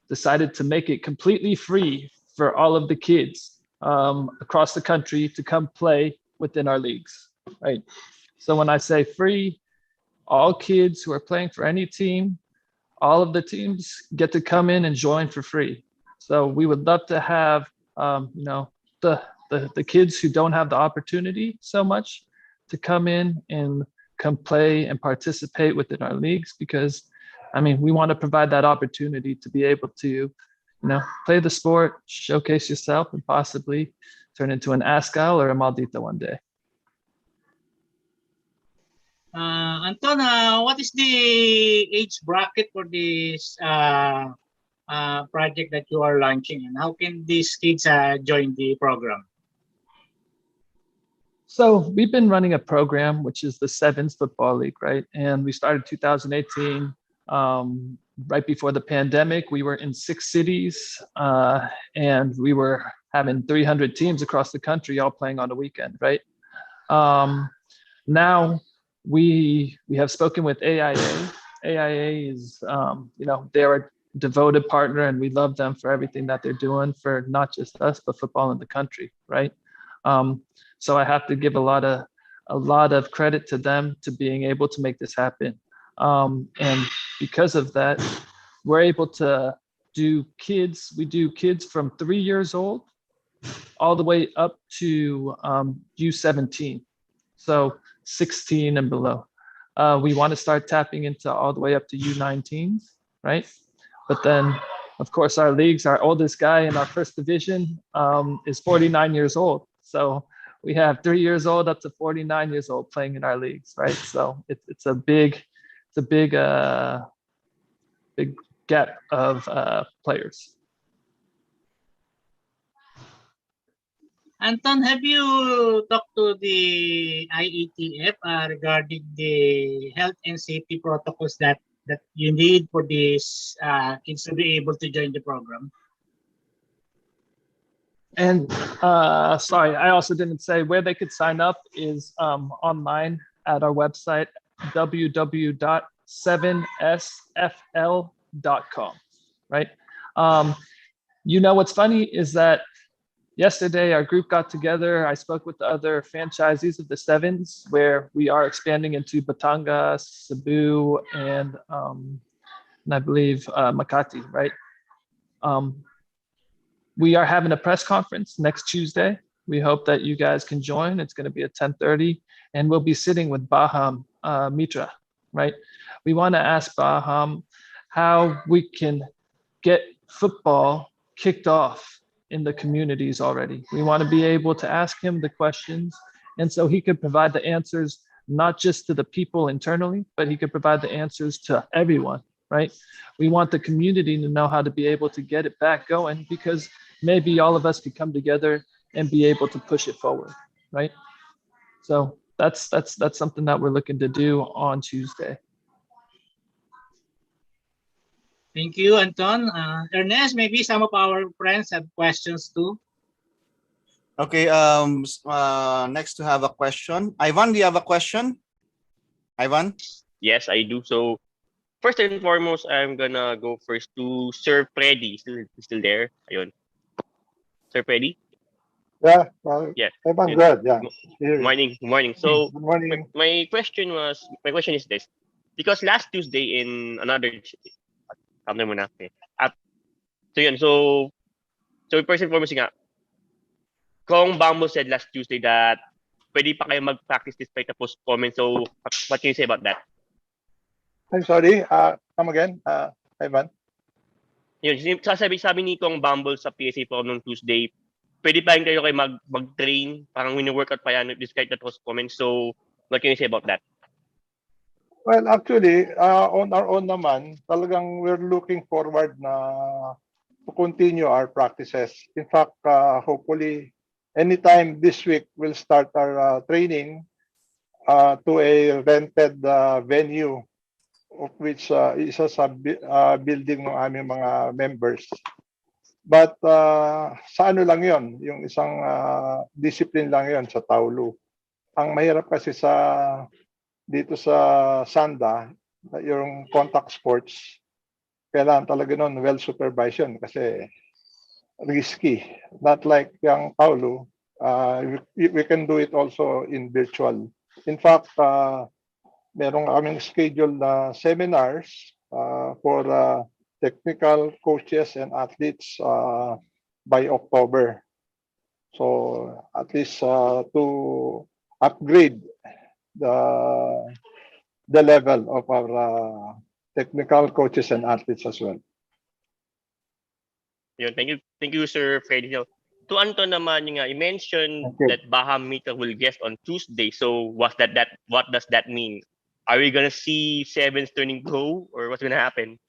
decided to make it completely free for all of the kids across the country to come play within our leagues, right? So when I say free, all kids who are playing for any team, all of the teams get to come in and join for free. So we would love to have, the kids who don't have the opportunity so much to come in and come play and participate within our leagues, because we want to provide that opportunity to be able to, play the sport, showcase yourself, and possibly turn into an ASCAL or a Maldita one day. Anton, what is the age bracket for this project that you are launching, and how can these kids join the program? So we've been running a program, which is the Sevens Football League, right? And we started 2018, right before the pandemic. We were in 6 cities, and we were having 300 teams across the country all playing on the weekend, right? Now we have spoken with AIA. AIA is, they're a devoted partner, and we love them for everything that they're doing for not just us, but football in the country, right? So I have to give a lot of credit to them to being able to make this happen. And because of that, we're able to we do kids from 3 years old all the way up to U17, so 16 and below. We want to start tapping into all the way up to U19s, right? But then, of course, our leagues, our oldest guy in our first division is 49 years old. So we have 3 years old up to 49 years old playing in our leagues, right? So it's a big gap of players. Anton, have you talked to the IETF regarding the health and safety protocols that you need for these kids to be able to join the program? And sorry, I also didn't say where they could sign up is online at our website, www.7sfl.com, right? You know, what's funny is that yesterday our group got together. I spoke with the other franchisees of the Sevens, where we are expanding into Batangas, Cebu, and I believe Makati, right? We are having a press conference next Tuesday. We hope that you guys can join. It's going to be at 10:30, and we'll be sitting with Baham Mitra, right? We want to ask Baham how we can get football kicked off in the communities already. We want to be able to ask him the questions, and so he could provide the answers, not just to the people internally, but he could provide the answers to everyone, right? We want the community to know how to be able to get it back going, because maybe all of us could come together and be able to push it forward, right? So that's something that we're looking to do on Tuesday. Thank you, Anton. Ernest, maybe some of our friends have questions too. Okay, next to have a question. Ivan, do you have a question? Ivan? Yes, I do. So first and foremost, I'm gonna go first to Sir Freddie. Still there? Ayun. Sir Freddie? Yeah. Yeah. I'm Yun. good. Yeah. Morning. So Good morning. my question is this. Because last Tuesday in another muna. Okay. So first and foremost nga, Kong Bambo said last Tuesday that pwede pa kayo mag-practice despite the post comment. So what can you say about that? I'm sorry. Come again, Ivan. Yun, sabi ni Kong Bumble sa PSA po nung Tuesday, pwede pa rin kayo mag-train, parang wini-workout pa yan despite the post comment. So what can you say about that? Well, actually, on our own naman, talagang we're looking forward na to continue our practices. In fact, hopefully, anytime this week, we'll start our training to a rented venue, of which isa sa building ng aming mga members. But sa ano lang yon, yung isang discipline lang yon sa Taulu. Ang mahirap kasi dito sa Sanda, yung contact sports, kailangan talaga nun well supervision kasi risky. Not like yung Taulu, we can do it also in virtual. In fact, meron kaming scheduled na seminars for technical coaches and athletes by October. So at least to upgrade the level of our technical coaches and athletes as well. Yun, thank you, Sir Freddie. To Anton naman, you mentioned that Baham Mita will guest on Tuesday. So what does that mean? Are we gonna see Sevens turning pro, or what's gonna happen?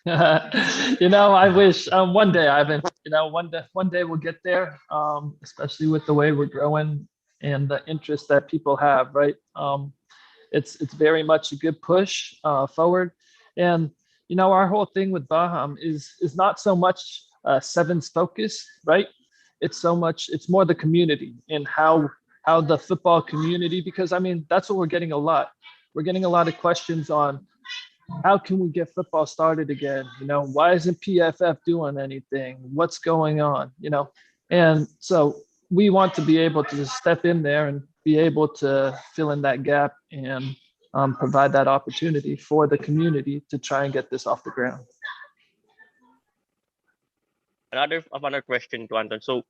I wish one day, Ivan. One day we'll get there. Especially with the way we're growing and the interest that people have, right? It's very much a good push forward. And our whole thing with Baham is not so much Sevens focus, right? It's more the community and how the football community, because that's what we're getting a lot. We're getting a lot of questions on how can we get football started again? Why isn't PFF doing anything? What's going on? And so we want to be able to just step in there and be able to fill in that gap and provide that opportunity for the community to try and get this off the ground. Another question to Anton. So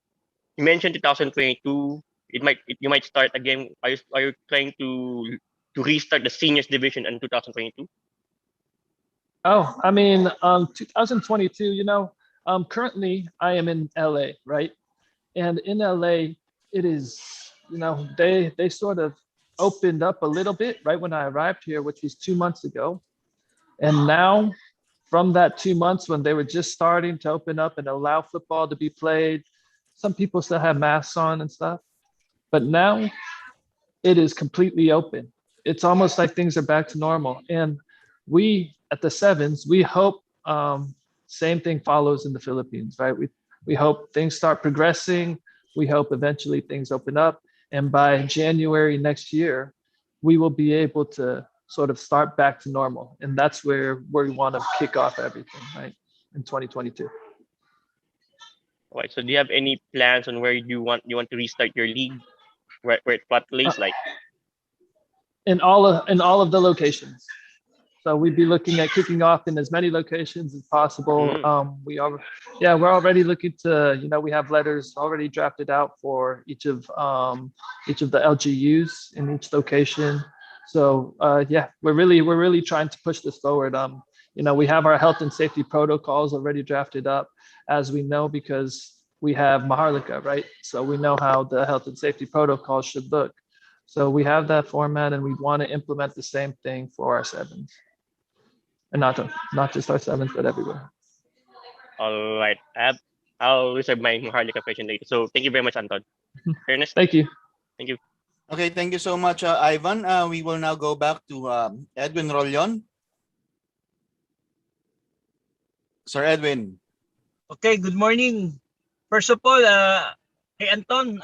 you mentioned 2022. You might start again. Are you trying to restart the seniors division in 2022? Oh, I mean, 2022. Currently I am in LA, right? And in LA, it is, they sort of opened up a little bit right when I arrived here, which was 2 months ago. And now, from that 2 months when they were just starting to open up and allow football to be played, some people still have masks on and stuff. But now it is completely open. It's almost like things are back to normal. And we at the Sevens, we hope same thing follows in the Philippines, right? We hope things start progressing. We hope eventually things open up. And by January next year, we will be able to sort of start back to normal. And that's where we want to kick off everything, right? In 2022. All right. So do you have any plans on where you want to restart your league? What place like? In all of the locations. So we'd be looking at kicking off in as many locations as possible. We're already looking to, we have letters already drafted out for each of the LGUs in each location. So we're really trying to push this forward. We have our health and safety protocols already drafted up, as we know, because we have Maharlika, right? So we know how the health and safety protocols should look. So we have that format, and we want to implement the same thing for our Sevens. And not just our Sevens, but everywhere. All right. I'll reserve my Maharlika question later. So thank you very much, Anton. Ernest? Thank you. Thank you. Okay, thank you so much, Ivan. We will now go back to Edwin Rolyon. Sir Edwin. Okay, good morning. First of all, hey Anton,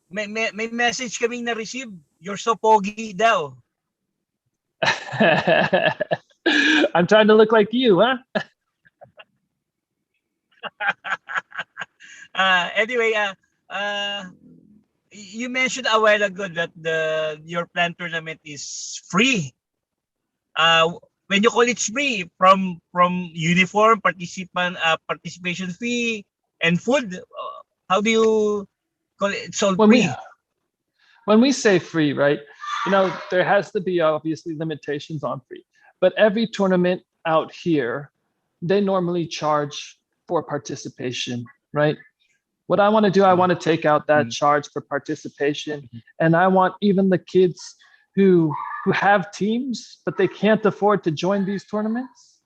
may message kaming na-receive. You're so pogi daw. I'm trying to look like you, huh? Anyway, you mentioned a while ago that your planned tournament is free. When you call it free, from uniform, participation fee, and food, how do you call it? It's all free. When we say free, right? There has to be obviously limitations on free, but every tournament out here, they normally charge for participation, right? What I want to do, I want to take out that charge for participation, and I want even the kids who have teams, but they can't afford to join these tournaments.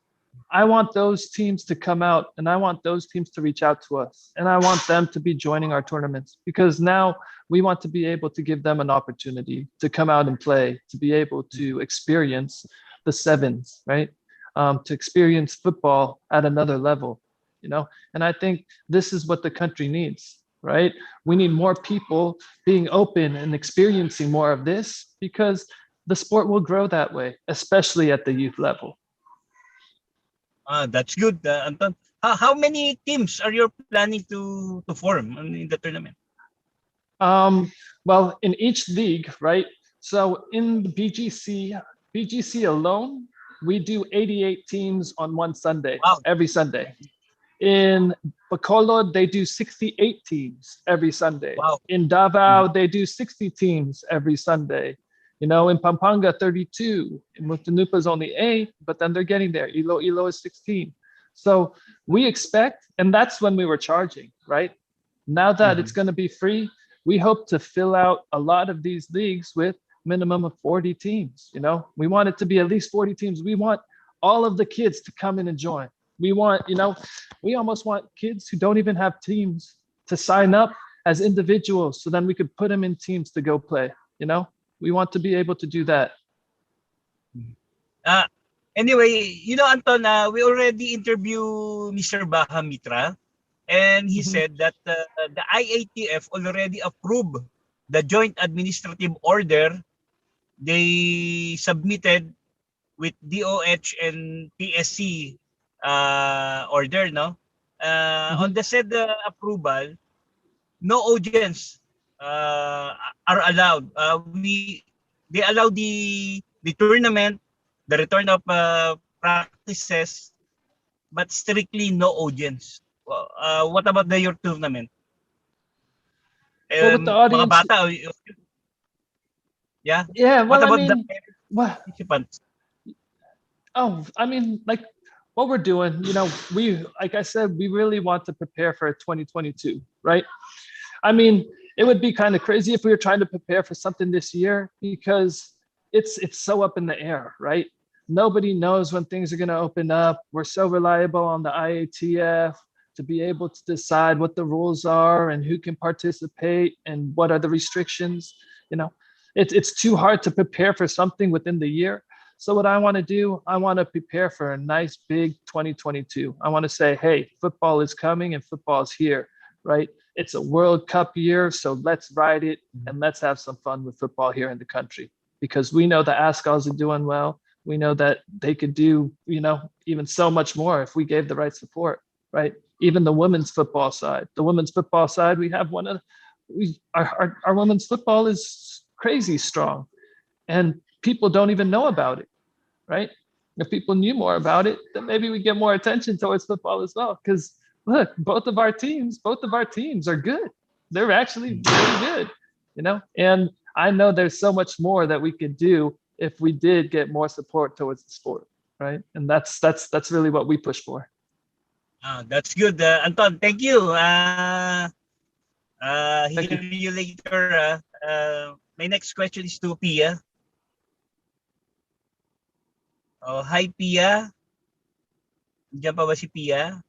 I want those teams to come out, and I want those teams to reach out to us, and I want them to be joining our tournaments, because now we want to be able to give them an opportunity to come out and play, to be able to experience the Sevens, right? To experience football at another level, And I think this is what the country needs, right? We need more people being open and experiencing more of this, because the sport will grow that way, especially at the youth level. That's good, Anton. How many teams are you planning to form in the tournament? Well, in each league, right? So in the BGC alone, we do 88 teams on one Sunday, every Sunday. In Bacolod, they do 68 teams every Sunday. Wow. In Davao, they do 60 teams every Sunday. In Pampanga, 32. In Muntinlupa is only 8, but then they're getting there. Iloilo is 16. So we expect, and that's when we were charging, right? Now that it's going to be free, we hope to fill out a lot of these leagues with minimum of 40 teams. We want it to be at least 40 teams. We want all of the kids to come in and join. We want, we almost want kids who don't even have teams to sign up as individuals, so then we could put them in teams to go play. We want to be able to do that. Anyway, Anton, we already interviewed Mr. Baha Mitra, and he said that the IATF already approved the joint administrative order they submitted with DOH and PSC order, no? On the said approval, no audience are allowed. They allow the tournament, the return of practices, but strictly no audience. What about your tournament? Well, with the Mga audience, bata, yeah. yeah. What Well, I about the mean, well, participants? oh, I mean, like what we're doing, like I said, we really want to prepare for 2022, right? I mean, it would be kind of crazy if we were trying to prepare for something this year because it's so up in the air, right? Nobody knows when things are going to open up. We're so reliable on the IATF to be able to decide what the rules are and who can participate and what are the restrictions. It's too hard to prepare for something within the year. So what I want to do, I want to prepare for a nice big 2022. I want to say, hey, football is coming and football is here, right? It's a World Cup year, so let's ride it and let's have some fun with football here in the country because we know the Ascals are doing well. We know that they could do, even so much more if we gave the right support, right? Even the women's football side. The women's football side, we have our women's football is crazy strong, and people don't even know about it, right? If people knew more about it, then maybe we get more attention towards football as well. Because look, both of our teams are good. They're actually really good, And I know there's so much more that we could do if we did get more support towards the sport, right? And that's really what we push for. That's good, Anton. Thank you. Thank Hear you later. My next question is to Pia. Oh, hi Pia. Diyan pa ba si Pia?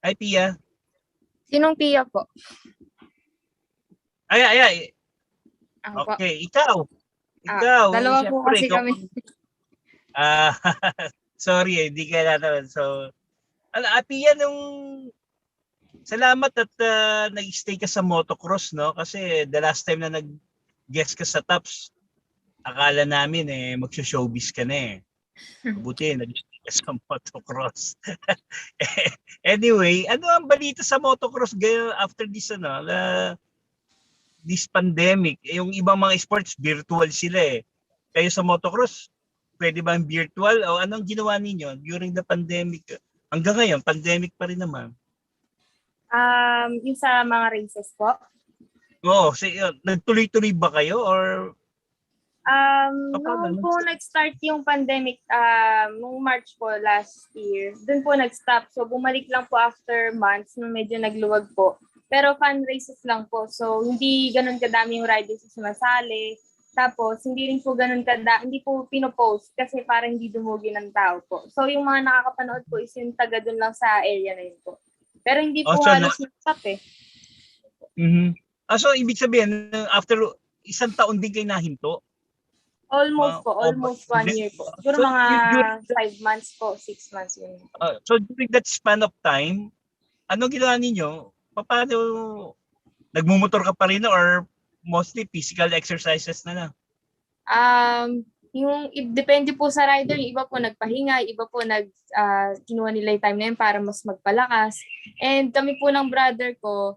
Hi Pia. Sinong Pia po? Ay. Ako po. Okay, ikaw. Dalawa po Siyempre, kasi kami. Sorry, hindi ka naman. So, Pia, salamat at nag-stay ka sa motocross, no? Kasi the last time na nag-guest ka sa Tops, akala namin magso-showbiz ka na Buti, nag-stay ka sa motocross. Anyway, ano ang balita sa motocross after this, this pandemic? Yung ibang mga sports, virtual sila Kayo sa motocross, pwede ba virtual? O anong ginawa ninyo during the pandemic? Hanggang ngayon, pandemic pa rin naman. Yung sa mga races po? Oo, nagtuloy-tuloy ba kayo or Noong po nag-start yung pandemic, noong March po last year, dun po nag-stop. So bumalik lang po after months nung medyo nagluwag po. Pero fun races lang po. So hindi ganun kadami yung riders na sumasali. Tapos hindi rin po ganun hindi po pinopost kasi parang hindi dumugi ng tao po. So yung mga nakakapanood po is yung taga dun lang sa area na yun po. Pero hindi po halos nag-stop Mm-hmm. So ibig sabihin, after isang taon din kayo nahinto? Almost 1 year po. Siguro mga 5 months po, 6 months yun. So during that span of time, ano ginawa ninyo? Paano nagmumotor ka pa rin or mostly physical exercises na lang? Depende po sa rider, yung iba po nagpahinga, iba po kinuha nila yung time na yun para mas magpalakas. And kami po ng brother ko,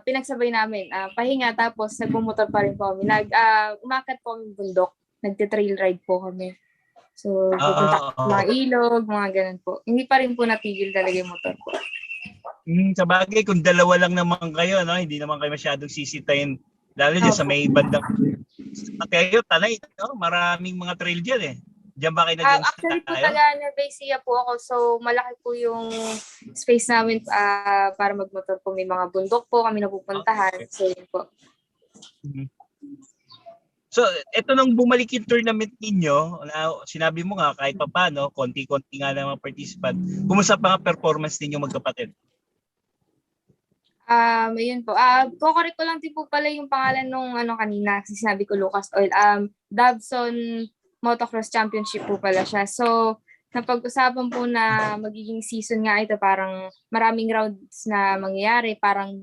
pinagsabay namin, pahinga tapos nagmumotor pa rin po kami. Umakyat po kami bundok, nagte-trail ride po kami. So, pupunta mga ilog, mga ganun po. Hindi pa rin po natigil talaga yung motor po. Sa bagay, kung dalawa lang naman kayo, hindi naman kayo masyadong sisitayin. Lalo dyan sa may bandang kayo, Tanay, maraming mga trail dyan Diyan ba kayo nag-install? Actually po taga-Nueva Ecija po ako. So malaki po yung space namin para magmotor po. May mga bundok po kami napupuntahan. Okay. So yun po. So ito nang bumalik yung tournament ninyo, sinabi mo nga kahit pa paano, konti-konti nga ng mga participant. Kumusta pa ang performance ninyo magkapatid? Ayun po. Kukorek ko lang din po pala yung pangalan nung kanina. Kasi sinabi ko Lucas Oil. Dobson Motocross Championship po pala siya. So, napag-usapan po na magiging season nga ito. Parang maraming rounds na mangyayari. Parang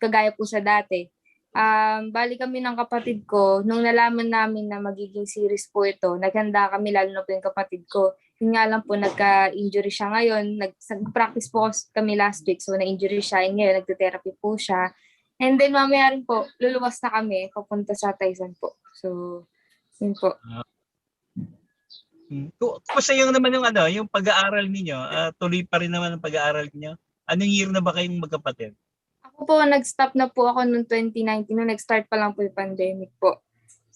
kagaya po sa dati. Bali kami ng kapatid ko. Nung nalaman namin na magiging series po ito, naghanda kami lalo na po yung kapatid ko. Yun nga lang po, nagka-injury siya ngayon. Nag-practice po kami last week, so na-injury siya. And ngayon, nagte-therapy po siya. And then mamaya rin po, luluwas na kami, papunta sa Tyson po. So, yun po. Kumusta yung naman yung pag-aaral niyo? Tuloy pa rin naman ang pag-aaral niyo? Anong year na ba kayong magkapatid? Ako po, nag-stop na po ako noong 2019, nung nag-start pa lang po yung pandemic po.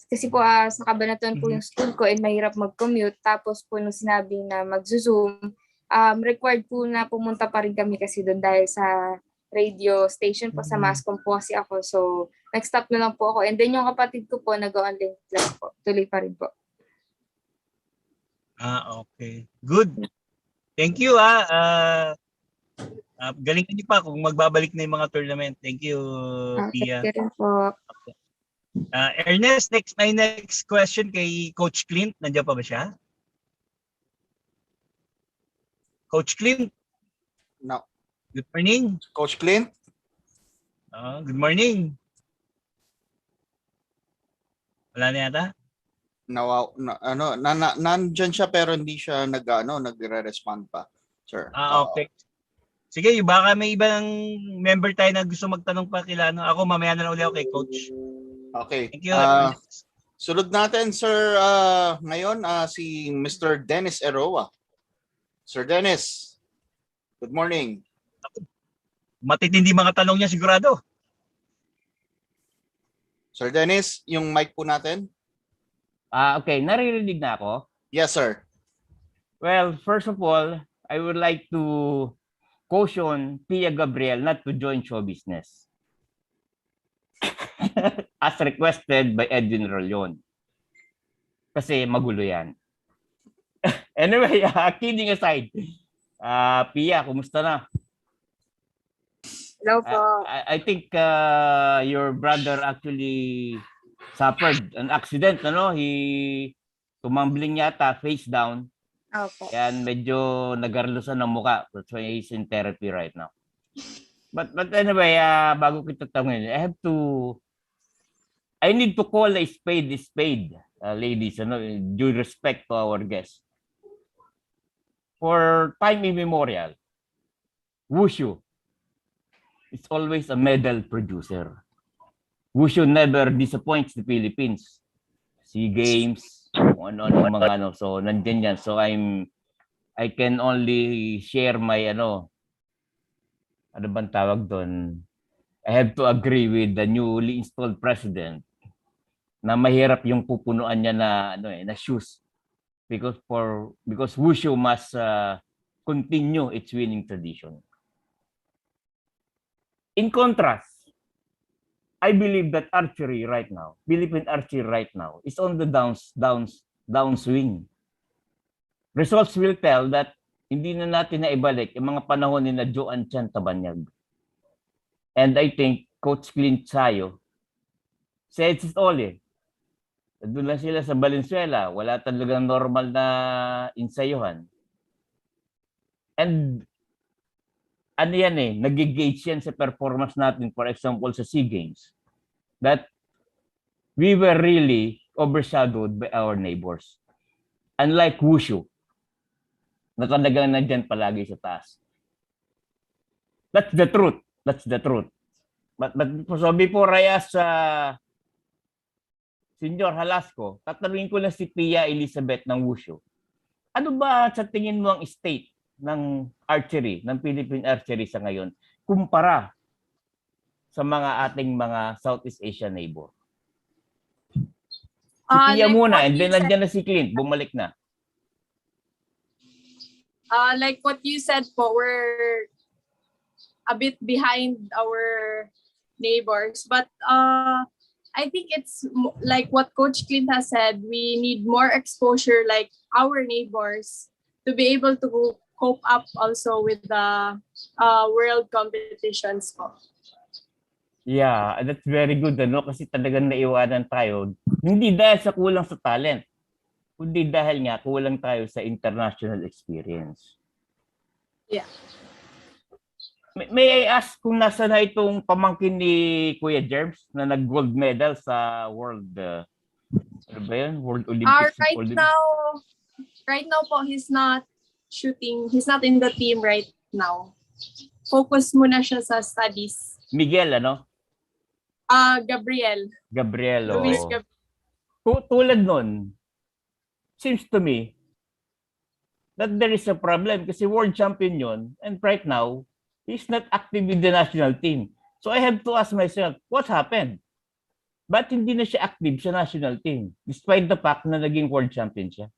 Kasi po sa Cabanatuan po yung school ko and mahirap mag-commute. Tapos po nung sinabi na mag-zoom, required po na pumunta pa rin kami kasi doon dahil sa radio station po sa Mascom po kasi ako. So, nag-stop na lang po ako. And then yung kapatid ko po, nag-online class po. Tuloy pa rin po. Okay. Good. Thank you, galingan niyo pa kung magbabalik na yung mga tournament. Thank you, Pia. Thank you rin po. Ernest, my next question kay Coach Clint. Nandiyan pa ba siya? Coach Clint? No. Good morning. Coach Clint? Good morning. Wala na yata? Nandyan siya pero hindi siya nagre-respond pa, sir. Okay. Sige, baka may ibang member tayo na gusto magtanong pa kila. Ako mamaya na lang ulit kay Coach. Okay. Thank you. Sunod natin, sir, ngayon si Mr. Dennis Eroa. Sir Dennis, good morning. Matitindi mga tanong niya sigurado. Sir Dennis, yung mic po natin. Okay, naririnig na ako? Yes, sir. Well, first of all, I would like to caution Pia Gabriel not to join show business. As requested by Edwin Rolyon. Kasi magulo yan. Anyway, kidding aside. Pia, kumusta na? Hello po. I think your brother actually suffered an accident, tumambling yata, face down. Opo. Yan, medyo nagarlusan ng muka. That's why he's in therapy right now. But anyway, bago kita tanungin, I need to call a spade, ladies, due respect to our guests. For time immemorial, Wushu is always a medal producer. Wushu never disappoints the Philippines. SEA Games, so nandiyan yan. So I can only share my ano bang tawag doon? I have to agree with the newly installed president na mahirap yung pupunuan niya na shoes because Wushu must continue its winning tradition. In contrast, I believe that Philippine archery right now is on the downswing. Results will tell that hindi na natin na ibalik yung mga panahon ni na Joan Chan Tabanyag. And I think Coach Clint Sayo says it all Doon lang sila sa Valenzuela. Wala talagang normal na insayuhan. And nag-gauge yan sa performance natin, for example, sa SEA Games, that we were really overshadowed by our neighbors. Unlike Wushu, na talagang nandyan palagi sa taas. That's the truth. But so before I ask Senyor Jalasco, tatanungin ko lang si Pia Elizabeth ng Wushu. Ano ba sa tingin mo ang state ng archery, ng Philippine archery sa ngayon, kumpara sa mga ating mga Southeast Asian neighbor? Si Pia muna, and then nandiyan na si Clint, bumalik na. Like what you said po, we're a bit behind our neighbors, but I think it's like what Coach Clint has said, we need more exposure like our neighbors to be able to cope up also with the world competitions po. Yeah, that's very good, kasi talagang naiwanan tayo. Hindi dahil sa kulang sa talent, kundi dahil nga kulang tayo sa international experience. Yeah. May I ask kung nasa na itong pamangkin ni Kuya Germs na nag-gold medal sa World World Olympics? Right now, right now po, he's not shooting. He's not in the team right now. Focus muna siya sa studies. Miguel, ano? Gabriel. Gabriel, Luis oh. Gabriel. Tulad nun, seems to me that there is a problem kasi world champion yun, and right now, he's not active with the national team. So I have to ask myself, what happened? Ba't hindi na siya active sa national team despite the fact na naging world champion siya?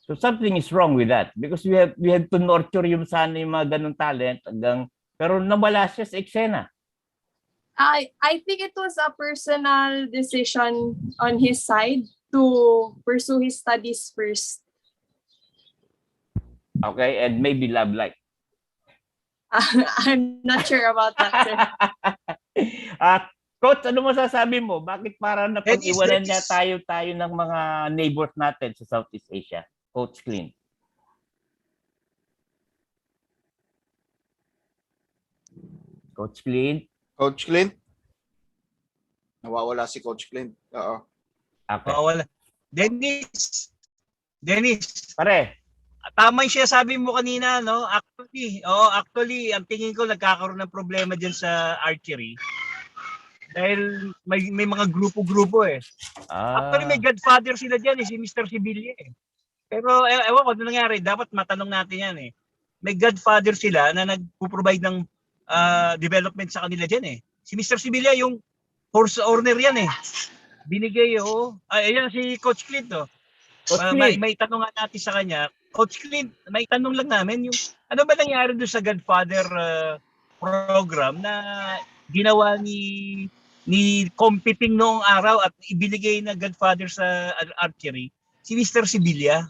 So something is wrong with that because we have to nurture yung sana yung mga ganung talent pero nawala siya sa eksena. I think it was a personal decision on his side to pursue his studies first. Okay, and maybe love life. I'm not sure about that, sir. Coach, ano masasabi mo? Bakit parang napag-iwanan niya tayo ng mga neighbors natin sa Southeast Asia? Coach Clint. Coach Clint? Coach Clint? Nawawala si Coach Clint. Oo. Okay. Nawawala. Dennis. Pare. Tama yung siya sabi mo kanina, no? Actually, ang tingin ko nagkakaroon ng problema diyan sa archery. Dahil may mga grupo-grupo eh. Actually, may godfather sila diyan si Mr. Sibilia eh. Pero ewan ko ano nangyari, dapat matanong natin yan eh. May godfather sila na nagpo-provide ng development sa kanila diyan eh. Si Mr. Sibilia yung horse owner yan eh. Binigay ayan si Coach Clint oh. May tanong nga natin sa kanya. Coach Clint, may tanong lang namin yung ano ba nangyari doon sa Godfather program na ginawa ni competing noong araw at ibinigay na Godfather sa archery si Mr. Sibilia.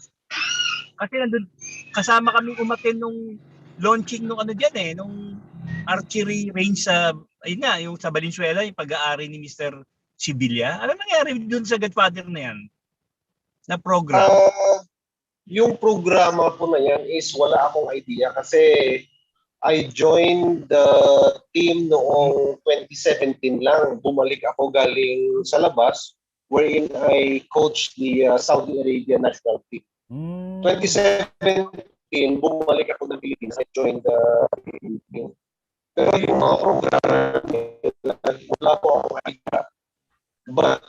Kasi nandun kasama kami umattend nung launching nung ano diyan nung archery range sa ayun nga yung sa Valenzuela yung pag-aari ni Mr. Sibilia. Ano nangyari doon sa Godfather na yan? Na program? Yung programa po na yan is wala akong idea kasi I joined the team noong 2017 lang. Bumalik ako galing sa labas wherein I coached the Saudi Arabia national team. 2017, bumalik ako ng Philippines. I joined the team. Pero yung mga programa wala po akong idea. But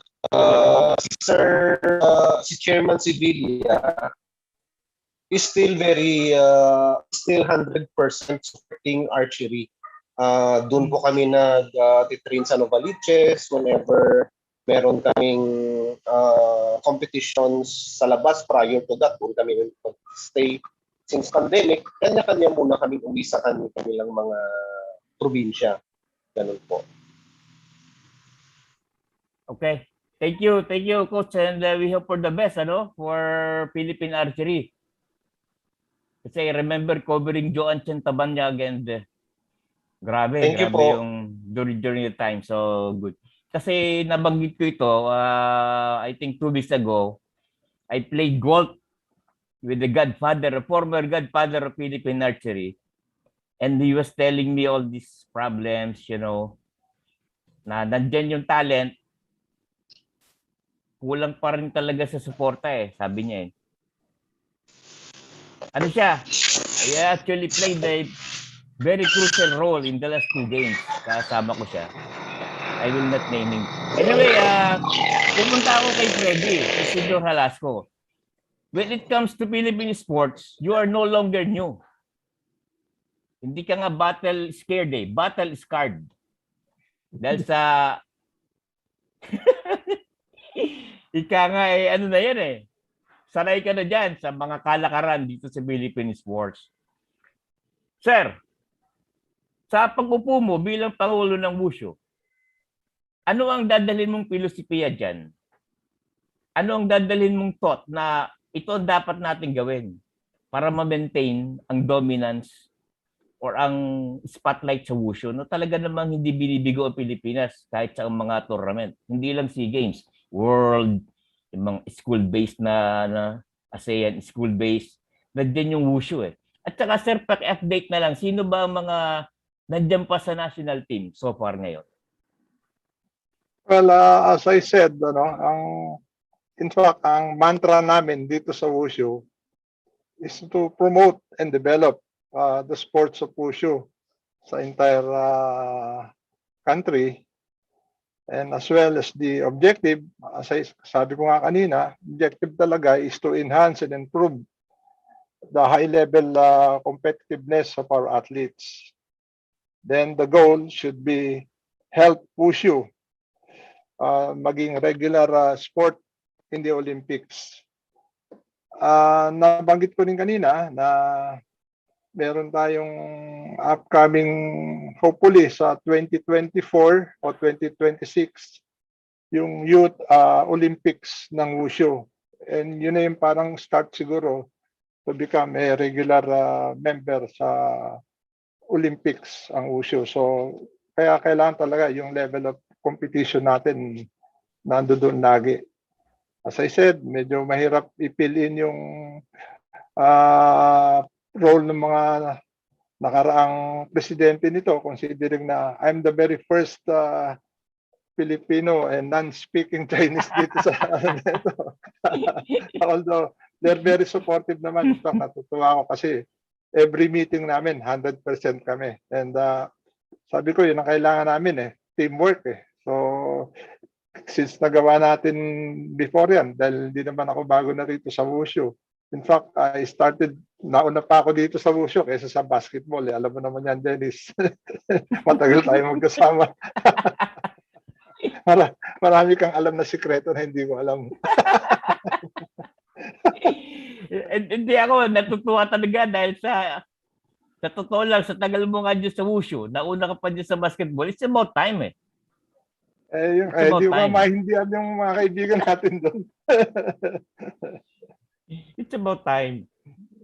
si Chairman Sibilia is still still 100% supporting archery. Doon po kami nag-train sa Novaliches whenever meron kaming competitions sa labas. Prior to that, doon kami stay since pandemic. Kanya-kanya muna kaming uwi sa kanilang mga probinsya. Ganun po. Okay. Thank you, Coach, and we hope for the best, for Philippine archery. Kasi I remember covering Joan Tabanyag and grabe yung during the time. So good. Kasi nabanggit ko ito, I think 2 weeks ago, I played golf with the former godfather of Philippine archery, and he was telling me all these problems, na nandyan yung talent. Kulang pa rin talaga sa suporta sabi niya Ano siya? I actually played a very crucial role in the last 2 games. Kasama ko siya. I will not name him. Anyway, pumunta ako kay Freddie Jalasco. When it comes to Philippine sports, you are no longer new. Hindi ka nga battle scared battle scarred. Dahil sa ika nga ano na yan sanay ka na dyan sa mga kalakaran dito sa Philippine sports. Sir, sa pag-upo mo bilang Pangulo ng Wushu, ano ang dadalhin mong filosofiya dyan? Ano ang dadalhin mong thought na ito ang dapat natin gawin para ma-maintain ang dominance or ang spotlight sa Wushu? Talaga namang hindi binibigo ang Pilipinas kahit sa mga tournament. Hindi lang SEA Games. World, yung mga school-based na ASEAN school-based, nandiyan yung Wushu At saka sir, paki-update na lang, sino ba ang mga nandiyan pa sa national team so far ngayon? Well, as I said, in fact, ang mantra namin dito sa Wushu is to promote and develop the sports of Wushu sa entire country. And as well as the objective, as sabi ko nga kanina, objective talaga is to enhance and improve the high-level competitiveness of our athletes. Then the goal should be help Wushu maging regular sport in the Olympics. Nabanggit ko rin kanina na meron tayong upcoming, hopefully sa 2024 o 2026, yung Youth Olympics ng Wushu. And yun na yung parang start siguro to become a regular member sa Olympics ang Wushu. So kaya kailangan talaga yung level of competition natin nandoon lagi. As I said, medyo mahirap i-fill in yung role ng mga nakaraang presidente nito, considering na I'm the very first Filipino and non-speaking Chinese dito sa ito. Although they're very supportive naman. Ito, natutuwa ako kasi every meeting namin 100% kami. And sabi ko, yun ang kailangan namin teamwork So since nagawa natin before yan, dahil hindi naman ako bago na rito sa Wushu. In fact, I started, nauna pa ako dito sa Wushu kaysa sa basketball. Alam mo naman yan, Dennis. Matagal tayo magkasama. Marami kang alam na sikreto na hindi ko alam. Hindi ako, natutuwa talaga dahil sa totoo lang, sa tagal mo nga dyan sa Wushu, nauna ka pa dyan sa basketball, it's about time Hindi ko maintindihan yung mga kaibigan natin doon. It's about time.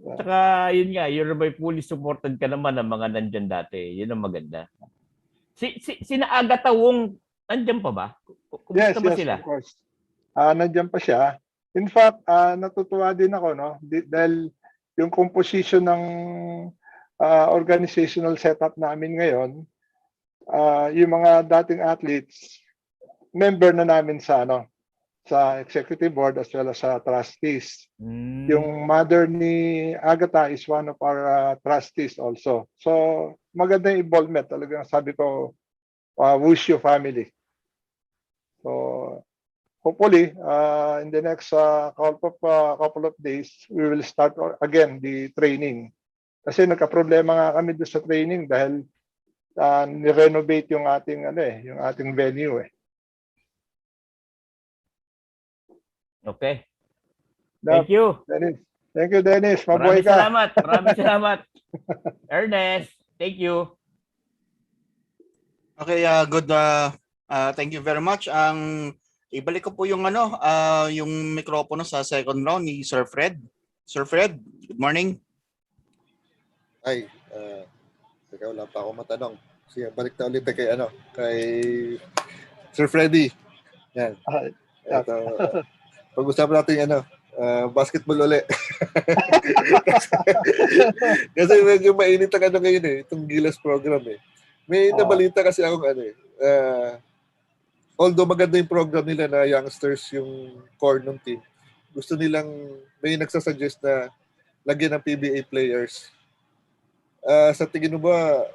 Saka yun nga, you're by fully supported ka naman ng mga nandyan dati. Yun ang maganda. Sina Agatha Wong, nandyan pa ba? Kumusta ba sila? Of course. Nandyan pa siya. In fact, natutuwa din ako, no? Dahil yung composition ng organizational setup namin ngayon, yung mga dating athletes, member na namin sa sa executive board as well as sa trustees. Yung mother ni Agatha is one of our trustees also. So maganda yung involvement, talagang sabi ko, Wushu family. So hopefully in the next couple of days we will start again the training. Kasi nagka-problema nga kami doon sa training dahil ni-renovate yung ating yung ating venue Okay. Thank you. Dennis. Thank you, Dennis. Mabuhay ka. Maraming salamat. Ernest, thank you. Okay, good. Thank you very much. Ibalik ko po yung yung mikropono sa second round ni Sir Fred. Sir Fred, good morning. Ay, teka, wala pa ako matanong. Sige, balik na ulit kay Sir Freddie. Yan. Ito, pag-usapan natin basketball ulit. Kasi medyo mainit ang ngayon itong Gilas program May nabalita kasi akong although maganda yung program nila na youngsters yung core ng team, gusto nilang, may nagsasuggest na lagyan ng PBA players. Sa tingin mo ba,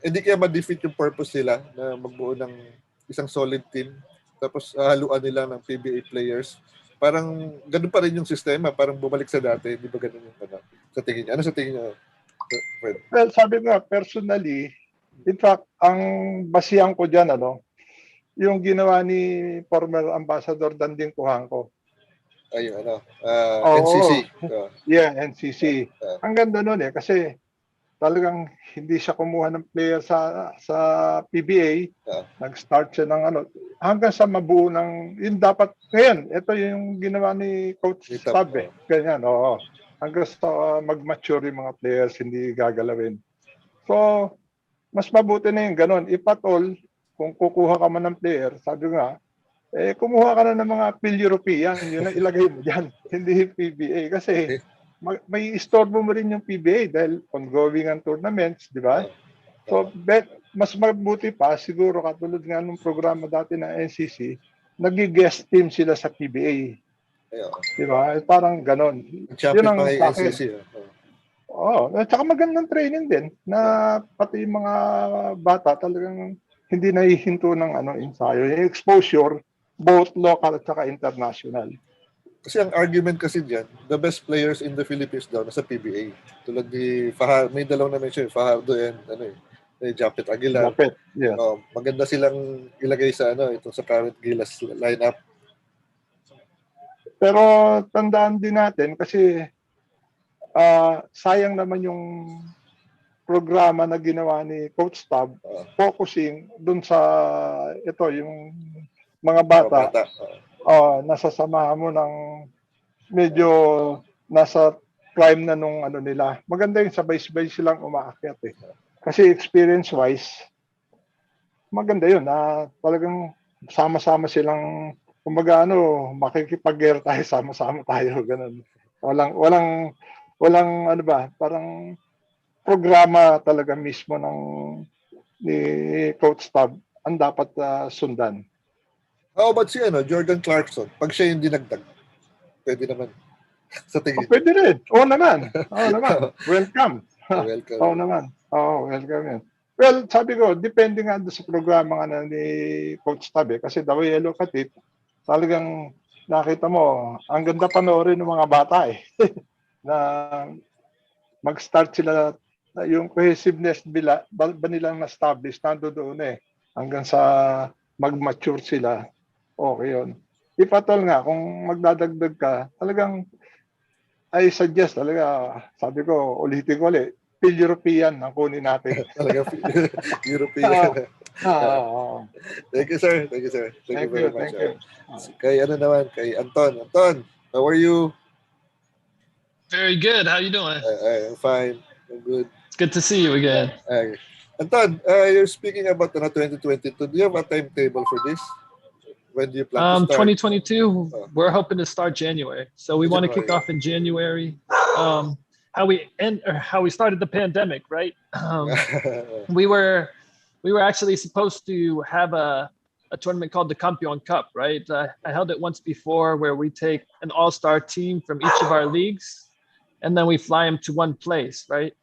hindi kaya ma-defeat yung purpose nila na magbuo ng isang solid team tapos haluan nila ng PBA players? Parang ganun pa rin yung sistema, parang bumalik sa dati, di ba ganun yung sa tingin niyo? Ano sa tingin niyo, Fred? Well, sabi nga, personally, in fact, ang basihan ko dyan, yung ginawa ni former Ambassador Danding Kuhangko. Ayun, NCC. Yeah, NCC. Ang ganda nun kasi talagang hindi siya kumuha ng player sa PBA. Nag-start siya ng hanggang sa mabuo ng, yun dapat, ngayon, ito yung ginawa ni Coach Stab Ganyan, hanggang sa mag-mature yung mga players, hindi gagalawin. So, mas mabuti na yung ganun. If at all, kung kukuha ka man ng player, sabi nga, kumuha ka na ng mga Phil-European, yun ang ilagay mo dyan, hindi PBA. Kasi, may istorbo mo rin yung PBA dahil ongoing ang tournaments, di ba? So, mas mabuti pa, siguro katulad nga nung programa dati na NCC, nag-guest team sila sa PBA. Ayun. Di ba? Parang ganon. Champion Yun ang pa kay sa akin. NCC. At saka magandang training din na pati yung mga bata talagang hindi nahihinto ng ensayo. Yung exposure, both local at saka international. Kasi ang argument kasi diyan, the best players in the Philippines daw nasa PBA. Tulad ni Fajardo, may dalawang na mention, Fajardo and Japet Aguilar. Japet, yeah. Maganda silang ilagay sa itong sa current Gilas lineup. Pero tandaan din natin kasi sayang naman yung programa na ginawa ni Coach Tab focusing dun sa yung mga bata. Nasasamahan mo ng medyo nasa prime na nung nila. Maganda yung sabay-sabay silang umaakyat eh. Kasi experience-wise, maganda yun. Talagang sama-sama silang, kumbaga makikipag-gear tayo, sama-sama tayo. Ganun. Walang parang programa talaga mismo ni Coach Tab ang dapat sundan. How about si Jordan Clarkson? Pag siya yung dinagdag, pwede naman. Sa tingin. Pwede rin. Oo naman. Welcome. Welcome. Oo naman. Welcome yan. Well, sabi ko, depende nga sa programa nga ni Coach Tab kasi the way I look at it, talagang nakita mo, ang ganda panoorin ng mga bata na mag-start sila, yung cohesiveness ba nilang na-establish, nandoon hanggang sa mag-mature sila. Okay yun. If at all nga, kung magdadagdag ka, talagang I suggest talaga, sabi ko, ulitin ko ulit, European ang kunin natin. Talaga European. Thank you, sir. Thank you very much. Thank you. Kay kay Anton. Anton, how are you? Very good. How you doing? I'm fine. I'm good. It's good to see you again. Anton, you're speaking about 2022. Do you have a timetable for this? When do you plan to start? 2022, we're hoping to start January. So we want to kick off in January. How we started the pandemic, right? We were actually supposed to have a tournament called the Campeon Cup, right? I held it once before where we take an all-star team from each of our leagues and then we fly them to one place, right?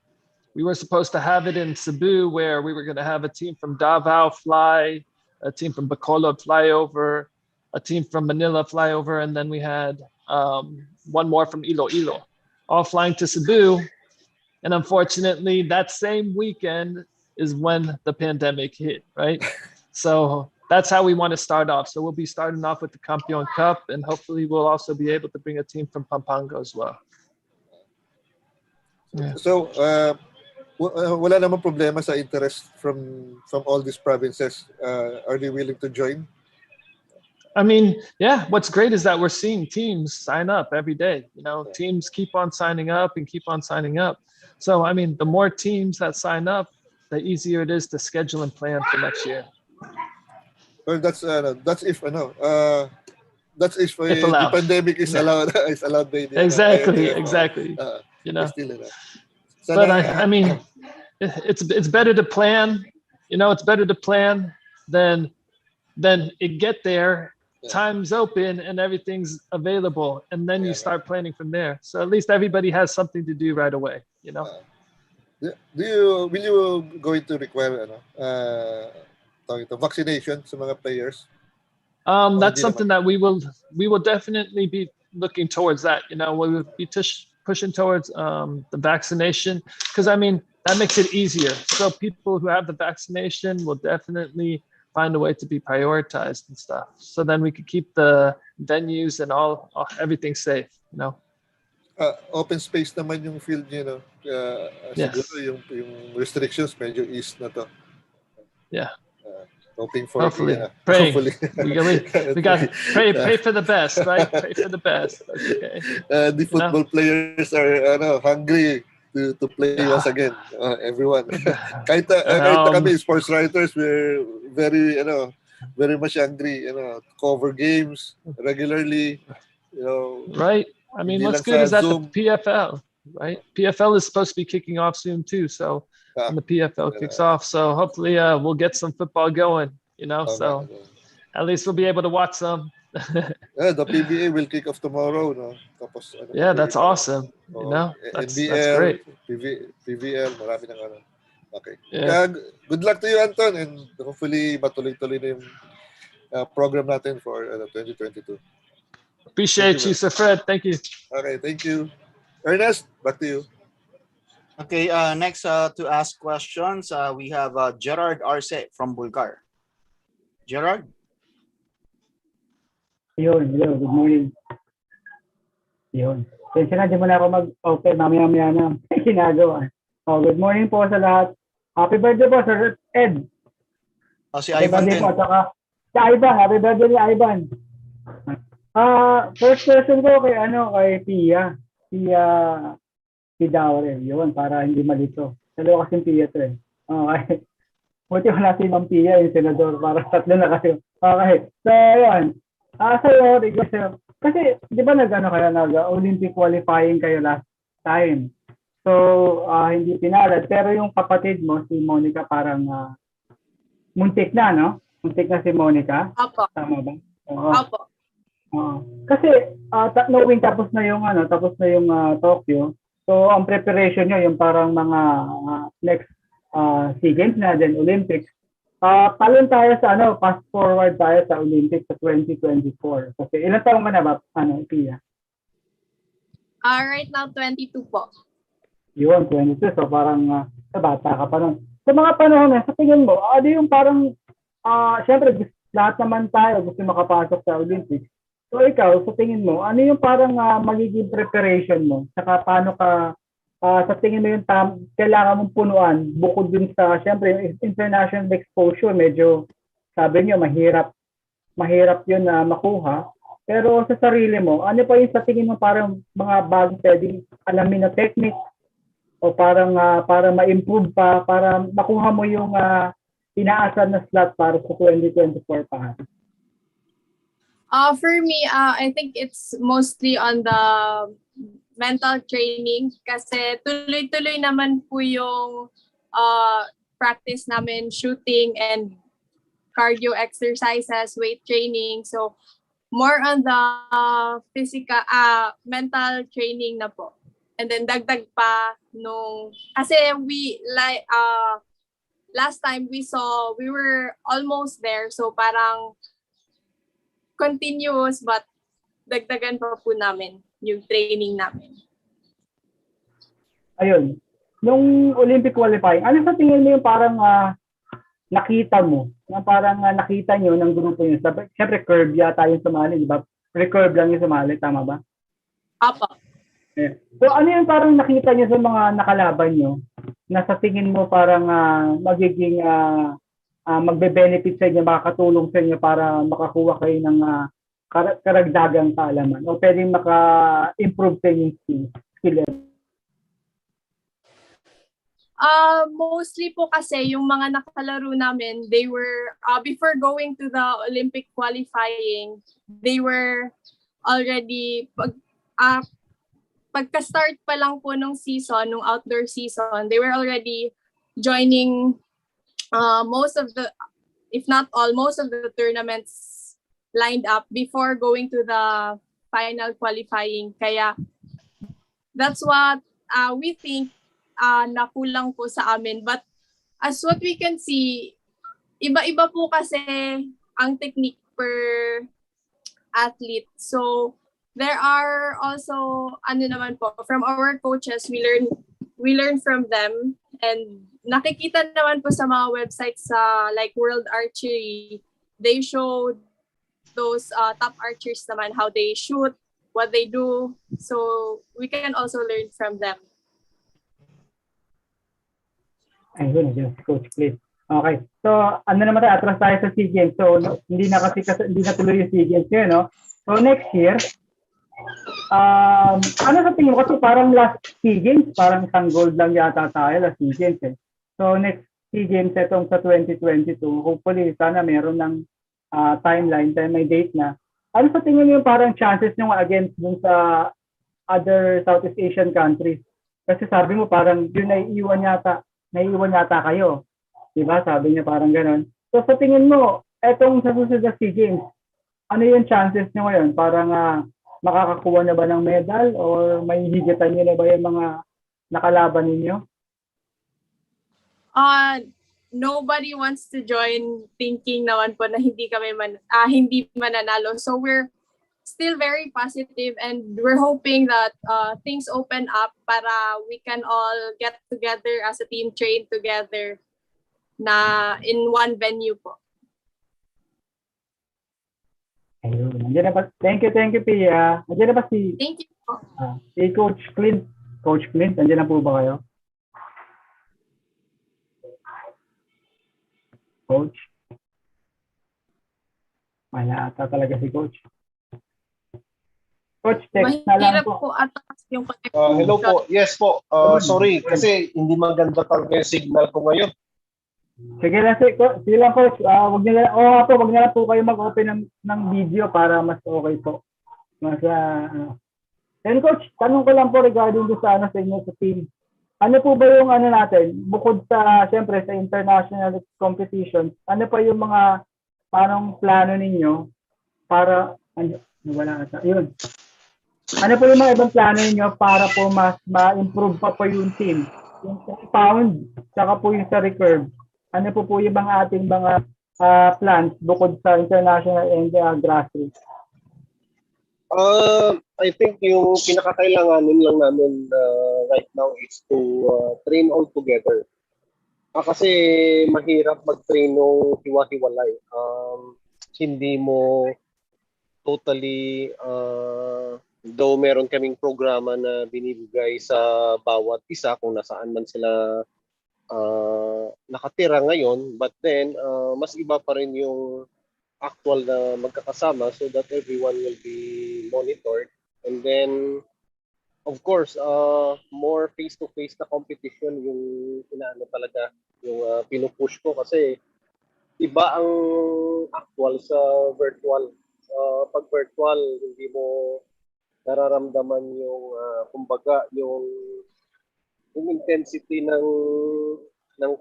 We were supposed to have it in Cebu where we were going to have a team from Davao fly, a team from Bacolod fly over, a team from Manila fly over, and then we had one more from Iloilo, all flying to Cebu. And unfortunately, that same weekend is when the pandemic hit, right? So that's how we want to start off. So we'll be starting off with the Campeon Cup, and hopefully we'll also be able to bring a team from Pampanga as well. Yeah. So, wala namang problema sa interest from all these provinces. Are they willing to join? I mean, yeah, what's great is that we're seeing teams sign up every day. Teams keep on signing up and keep on signing up. So, I mean, the more teams that sign up, the easier it is to schedule and plan for next year. Well, that's if the pandemic is allowed by the Exactly. But I mean, it's better to plan. It's better to plan than it get there. Time's open and everything's available, and then you start planning from there. So at least everybody has something to do right away. Will you going to require vaccination sa mga players? That's something that we will definitely be looking towards that. We will be pushing towards the vaccination, because I mean that makes it easier. So people who have the vaccination will definitely find a way to be prioritized and stuff. So then we could keep the venues and everything safe. Open space naman yung field niyo, Yes. Siguro yung restrictions medyo ease na to. Yeah. Hoping for Hopefully. Hopefully. We got pray for the best, right? Pray for the best. Okay. The football players are hungry to play once again. Everyone. kahit kami sports writers, we're very very much hungry to cover games regularly. Right. I mean, what's good is that the PFL, right? PFL is supposed to be kicking off soon too. So when the PFL kicks off, so hopefully we'll get some football going. So at least we'll be able to watch some The PBA will kick off tomorrow, no? Tapos, Yeah, that's awesome. You know, that's great. PVL, marami ng ano. Okay. Yeah. Kaya, good luck to you, Anton, and hopefully matuloy-tuloy na yung program natin for 2022. Appreciate you, Sir Fred. Thank you. Okay, thank you. Ernest, back to you. Okay, next to ask questions, we have Gerard Arce from Bulgar. Gerard? Yun, good morning. Yun. Kasi na, di mo na ako mag-open, mamaya-maya na ginagawa. Good morning po sa lahat. Happy birthday po, Sir Ed. Si Ivan din. Po, saka, si Ivan, happy birthday ni Ivan. First question ko kay Pia Bidaure. Yun, para hindi malito. Dalawa kasing Pia to eh. Okay. Buti wala si Ma'am Pia, yung senador, para tatlo na kayo. Okay. So, yun. Kasi, di ba nag-Olympic qualifying kayo last time? So, hindi pinalad. Pero yung kapatid mo, si Monica, parang muntik na, no? Muntik na si Monica. Opo. Tama ba? Opo. Kasi, knowing tapos na yung Tokyo. So, ang preparation nyo, yung parang mga next SEA Games na, then Olympics. Talon tayo sa fast forward tayo sa Olympics sa 2024. Kasi ilan taong ka na ba, Pia? Right now, 22 po. Yun, 22. So parang bata ka pa nun. Sa mga panahon na, sa tingin mo, ano yung parang, syempre, lahat naman tayo gusto makapasok sa Olympics. So ikaw, sa tingin mo, ano yung parang magiging preparation mo? Saka paano ka, sa tingin mo yung kailangan mong punuan, bukod dun sa, syempre, yung international exposure, medyo, sabi nyo, mahirap yun na makuha. Pero sa sarili mo, ano pa yung sa tingin mo parang mga bagong pwedeng alamin na technique o parang para ma-improve pa, para makuha mo yung inaasar na slot para sa 2024 pa? For me, I think it's mostly on the mental training kasi tuloy-tuloy naman po yung practice namin, shooting and cardio exercises, weight training. So, more on the physical, mental training na po. And then dagdag pa kasi last time we were almost there. So parang continuous but dagdagan pa po namin yung training namin. Ayun. Nung Olympic qualifying, ano sa tingin mo yung parang nakita mo? Na parang nakita nyo ng grupo nyo? Siyempre curve yata yung sumali, di ba? Recurve lang yung sumali, tama ba? Apo. Yeah. So ano yung parang nakita nyo sa mga nakalaban nyo na sa tingin mo parang magiging magbe-benefit sa inyo, makakatulong sa inyo para makakuha kayo ng karagdagang kaalaman o pwedeng maka-improve sa inyong skill level? Mostly po kasi yung mga nakalaro namin, they were, before going to the Olympic qualifying, they were already, pagka-start pa lang po nung season, nung outdoor season, they were already joining most of the, if not all, most of the tournaments lined up before going to the final qualifying. Kaya that's what we think nakulang po sa amin. But as what we can see, iba-iba po kasi ang technique per athlete. So there are also naman po from our coaches, we learn from them, and nakikita naman po sa mga websites like World Archery, they showed those top archers naman how they shoot, what they do, so we can also learn from them. Ayun, Coach Clint. Okay. So, naman tayo, atras tayo sa SEA Games. So, hindi na tuloy yung SEA Games ngayon, no? So, next year, ano sa tingin mo? Kasi parang last SEA Games, parang isang gold lang yata tayo last SEA Games, eh. So, next SEA Games, itong sa 2022, hopefully, sana meron ng timeline, may date na. Ano sa tingin mo yung parang chances nyo against dun sa other Southeast Asian countries? Kasi sabi mo parang yun naiiwan yata kayo. Diba? Sabi niya parang gano'n. So sa tingin mo, etong sa susunod na SEA Games, ano yung chances nyo ngayon? Parang makakakuha na ba ng medal or may higitan nyo na ba yung mga nakalaban ninyo? Nobody wants to join thinking naman po na hindi mananalo. So we're still very positive and we're hoping that things open up para we can all get together as a team, train together na in one venue po. Ayun. Nandiyan na ba? Thank you, Pia. Nandiyan na ba Thank you po. si Coach Clint? Coach Clint, nandiyan na po ba kayo? Coach? Wala ata talaga si Coach. Coach, text na lang Mahirap po ata yung Hello po. Yes po. Sorry kasi hindi maganda talaga yung signal ko ngayon. Sige lang, sige lang, Coach. Wag na lang po kayo mag-open ng video para mas okay po. And Coach, tanong ko lang po regarding sa inyo sa team. Ano po ba yung natin, bukod sa, syempre, sa international competitions, ano pa yung mga parang plano ninyo para, wala ata, yun. Ano po yung mga ibang plano ninyo para po mas ma-improve pa po yung team? Yung pound, saka po yung sa recurve. Ano po yung mga ating mga plans bukod sa international and grassroots? I think yung pinakakailanganin lang namin right now is to train all together. Kasi mahirap mag-train ng hiwa-hiwalay. Hindi mo totally, though meron kaming programa na binibigay sa bawat isa kung nasaan man sila nakatira ngayon, but then mas iba pa rin yung actual na magkakasama so that everyone will be monitored. And then, of course, more face-to-face na competition yung inaano talaga, yung pinupush ko kasi iba ang actual sa virtual. Pag virtual, hindi mo nararamdaman yung kumbaga yung intensity ng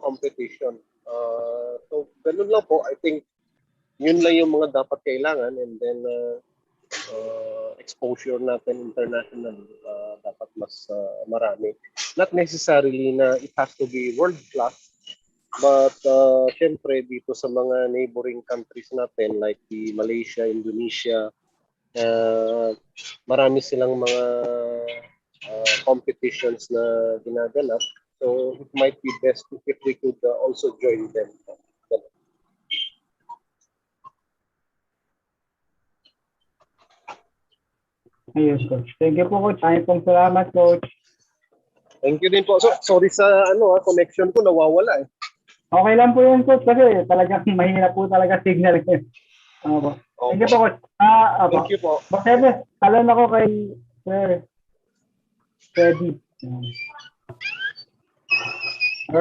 competition. So ganun lang po. I think yun lang yung mga dapat kailangan, and then exposure natin internationally dapat mas marami. Not necessarily na it has to be world class, but syempre dito sa mga neighboring countries natin like the Malaysia, Indonesia, marami silang mga competitions na ginaganap. So it might be best if we could also join them. Ayun, Coach. Thank you po, Coach. Ay pong salamat, Coach. Thank you din po. So, sorry sa connection ko, nawawala eh. Okay lang po yun, Coach, kasi talagang mahirap po talaga signal. Ano po? Thank you po, Coach. Thank you po. Boss Eves, talon ako kay Sir Freddie.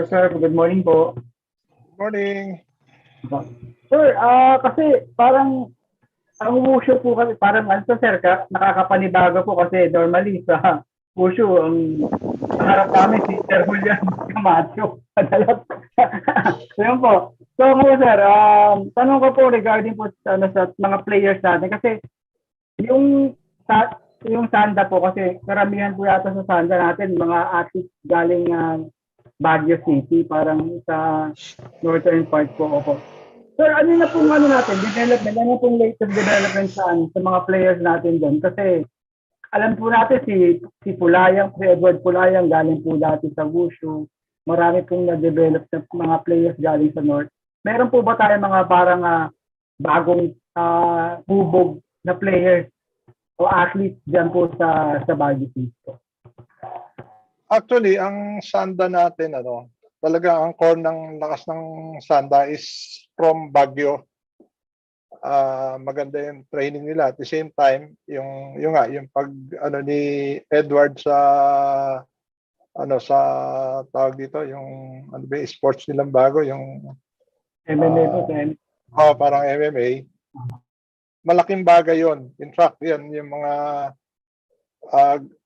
Sir, good morning po. Good morning. Sir, kasi parang ang wushu po kasi parang sir, nakakapanibago po kasi normally sa wushu ang harap namin si Sir Julian Camacho. Ayun po. So ngayon sir, tanong ko po regarding po sa mga players natin kasi yung Sanda po kasi karamihan po yata sa Sanda natin mga athletes galing Baguio City, parang sa northern part po ako. Sir, ano na pong development, ano pong latest development sa mga players natin doon? Kasi alam po natin si Pulayang, si Edward Pulayang galing po dati sa Wushu. Marami pong na-develop na mga players galing sa North. Meron po ba tayo mga parang bagong hubog na players o athletes dyan po sa Baguio City? Actually, ang Sanda natin, talaga ang core ng lakas ng Sanda is from Baguio. Maganda yung training nila. At the same time, yung pag ni Edward sa tawag dito, yung sports nilang bago, yung MMA po, parang MMA. Malaking bagay yon. In fact, yan yung mga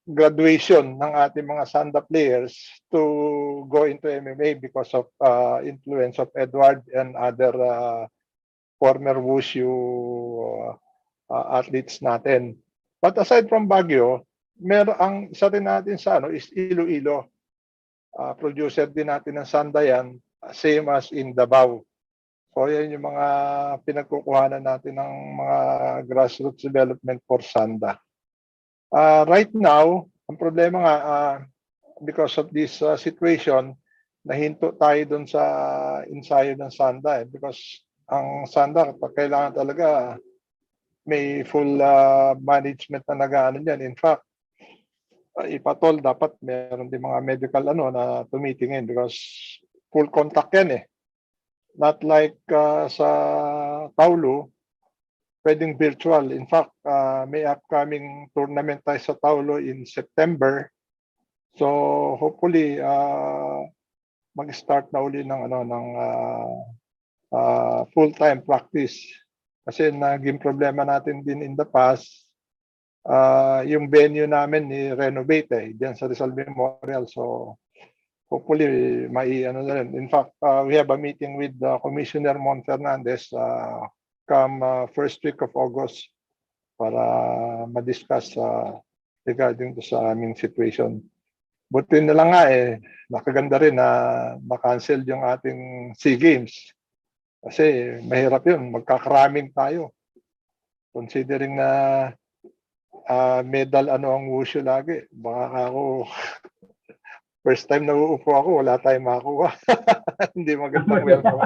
graduation ng ating mga Sanda players to go into MMA because of influence of Edward and other former Wushu athletes natin. But aside from Baguio, ang isa rin natin sa is Iloilo. Producer din natin ng Sandayan, same as in Davao. So yan yung mga pinagkukuhanan natin ng mga grassroots development for Sanda. Right now, ang problema nga, because of this situation, nahinto tayo doon sa ensayo ng Sanda. Because ang Sanda, kailangan talaga may full management na nag-ano yan. In fact, ipatol dapat meron din mga medical na tumitingin because full contact yan eh. Not like sa Taulo, pwedeng virtual. In fact, may upcoming tournament tayo sa Taulo in September. So hopefully mag-start na uli ng full-time practice. Kasi naging problema natin din in the past, yung venue namin ni-renovate diyan sa Rizal Memorial. So hopefully na rin. In fact, we have a meeting with Commissioner Mon Fernandez come first week of August para ma-discuss regarding to sa aming situation. Buti na lang nga nakaganda rin na na-cancel yung ating SEA Games. Kasi mahirap yun, magkakaraming tayo. Considering na medal ang wushu lagi. Baka ako first time na uupo ako, wala tayong makakuha. Hindi magandang welcome.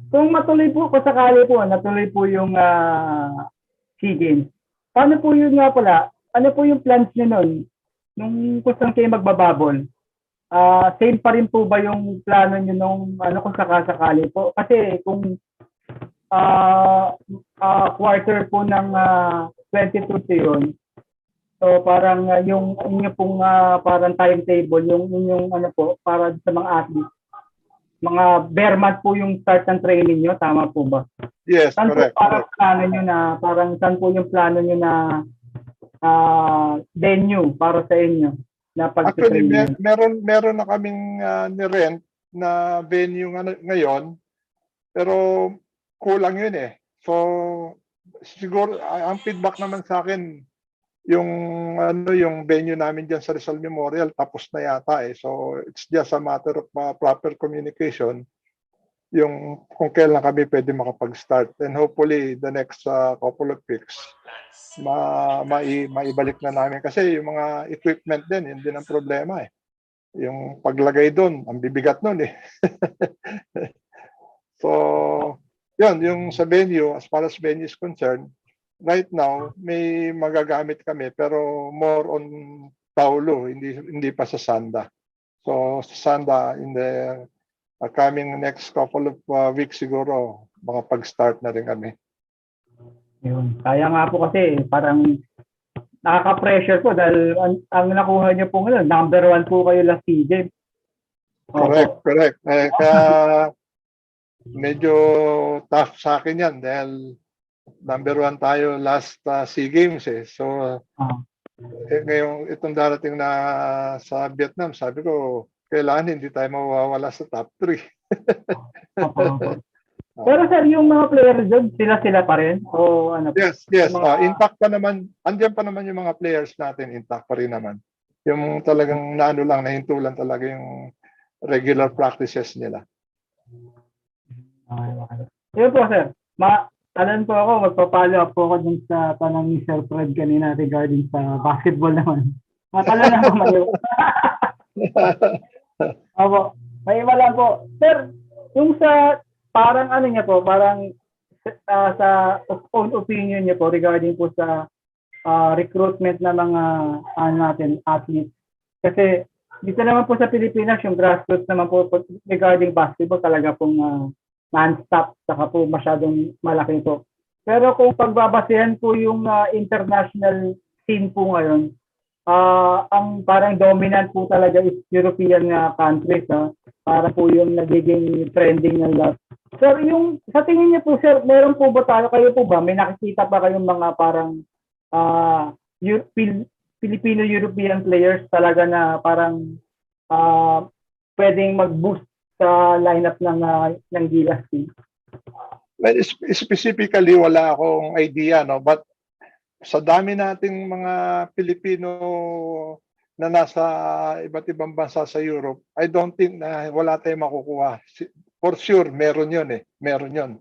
Kung matuloy po, kung sakali po, natuloy po yung SEA Games, paano po yun nga pala? Ano po yung plans nyo nun? Nung kung saan kayo magbababol? Same pa rin po ba yung plano nyo nung kung sakasakali po? Kasi kung quarter po ng 2020 yun, so parang yung inyo pong parang timetable, yung inyong para sa mga athletes, mga bare month po yung start ng training nyo, tama po ba? Yes, saan correct. Po parang plano nyo na, saan po yung plano nyo na venue para sa inyo? Actually, meron na kaming ni-rent na venue ngayon, pero kulang yun eh. So, siguro, ang feedback naman sa akin, yung venue namin dyan sa Rizal Memorial, tapos na yata eh. So, it's just a matter of proper communication, yung kung kailan kami pwede makapag-start. And hopefully, the next couple of weeks, maibalik na namin. Kasi yung mga equipment din, yun din ang problema eh. Yung paglagay doon, ang bibigat nun eh. So, yun, yung sa venue, as far as venue is concerned, right now, may magagamit kami, pero more on Taulo, hindi pa sa Sanda. So, sa Sanda, in the coming next couple of weeks siguro, makapag-start na rin kami. Yun. Kaya nga po kasi parang nakaka-pressure po dahil ang nakuha niyo po ngayon, number 1 po kayo last SEA Games. Correct. Kaya medyo tough sa akin yan dahil number 1 tayo last SEA Games eh. So, ngayon itong darating na sa Vietnam, sabi ko, kailangan hindi tayo mawawala sa top 3. Pero sir, yung mga players doon, sila pa rin? O ano? Yes. Intact pa naman. Andiyan pa naman yung mga players natin, intact pa rin naman. Yung talagang nahintulan talaga yung regular practices nila. Okay. Yun po sir, talan po ako, magpapalo up po ako dun sa tanong ni Sir Fred kanina regarding sa basketball naman. Matala na po mayo. Opo, may iba lang po. Sir, yung sa parang niya po, parang sa own opinion niya po regarding po sa recruitment ng mga natin athletes. Kasi dito naman po sa Pilipinas, yung grassroots naman po regarding basketball talaga pong non-stop, saka po masyadong malaki po. Pero kung pagbabasehan po yung international scene po ngayon, ang parang dominant po talaga is European countries. Para po yung nagiging trending ng lahat. Sir, yung sa tingin niyo po sir, meron po ba kayo po ba, may nakikita pa kayong mga parang Filipino-European players talaga na parang pwedeng mag-boost sa lineup ng Gilas team? Well, specifically, wala akong idea, no? But sa dami nating mga Pilipino na nasa iba't ibang bansa sa Europe, I don't think na wala tayong makukuha. For sure, meron yun eh. Meron yun.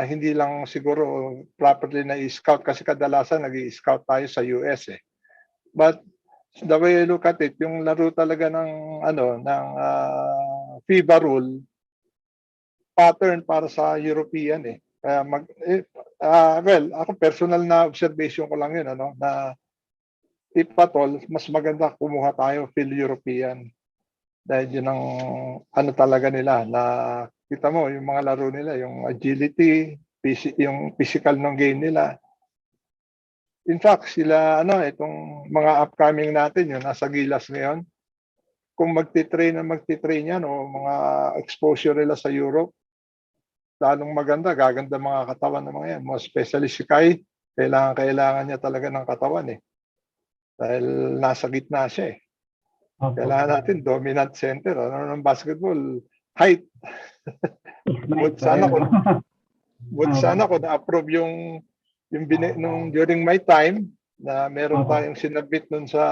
Hindi lang siguro properly na i-scout kasi kadalasan nag-i-scout tayo sa US eh. But the way I look at it, yung laro talaga ng FIBA rule pattern para sa European eh. Well, ako personal na observation ko lang yun na if at all, mas maganda kumuha tayo feel European. Dahil yun ang talaga nila na kita mo yung mga laro nila, yung agility, yung physical ng game nila. In fact, sila itong mga upcoming natin yung nasa Gilas ngayon, kung magti-train yan o mga exposure nila sa Europe, lalong maganda, gaganda mga katawan ng mga yan. More especially si Kai, kailangan niya talaga ng katawan eh. Dahil nasa gitna siya eh. Kailangan natin dominant center. Ng basketball, height. Buat sana ko na-approve yung during my time na meron tayong sinabit nun sa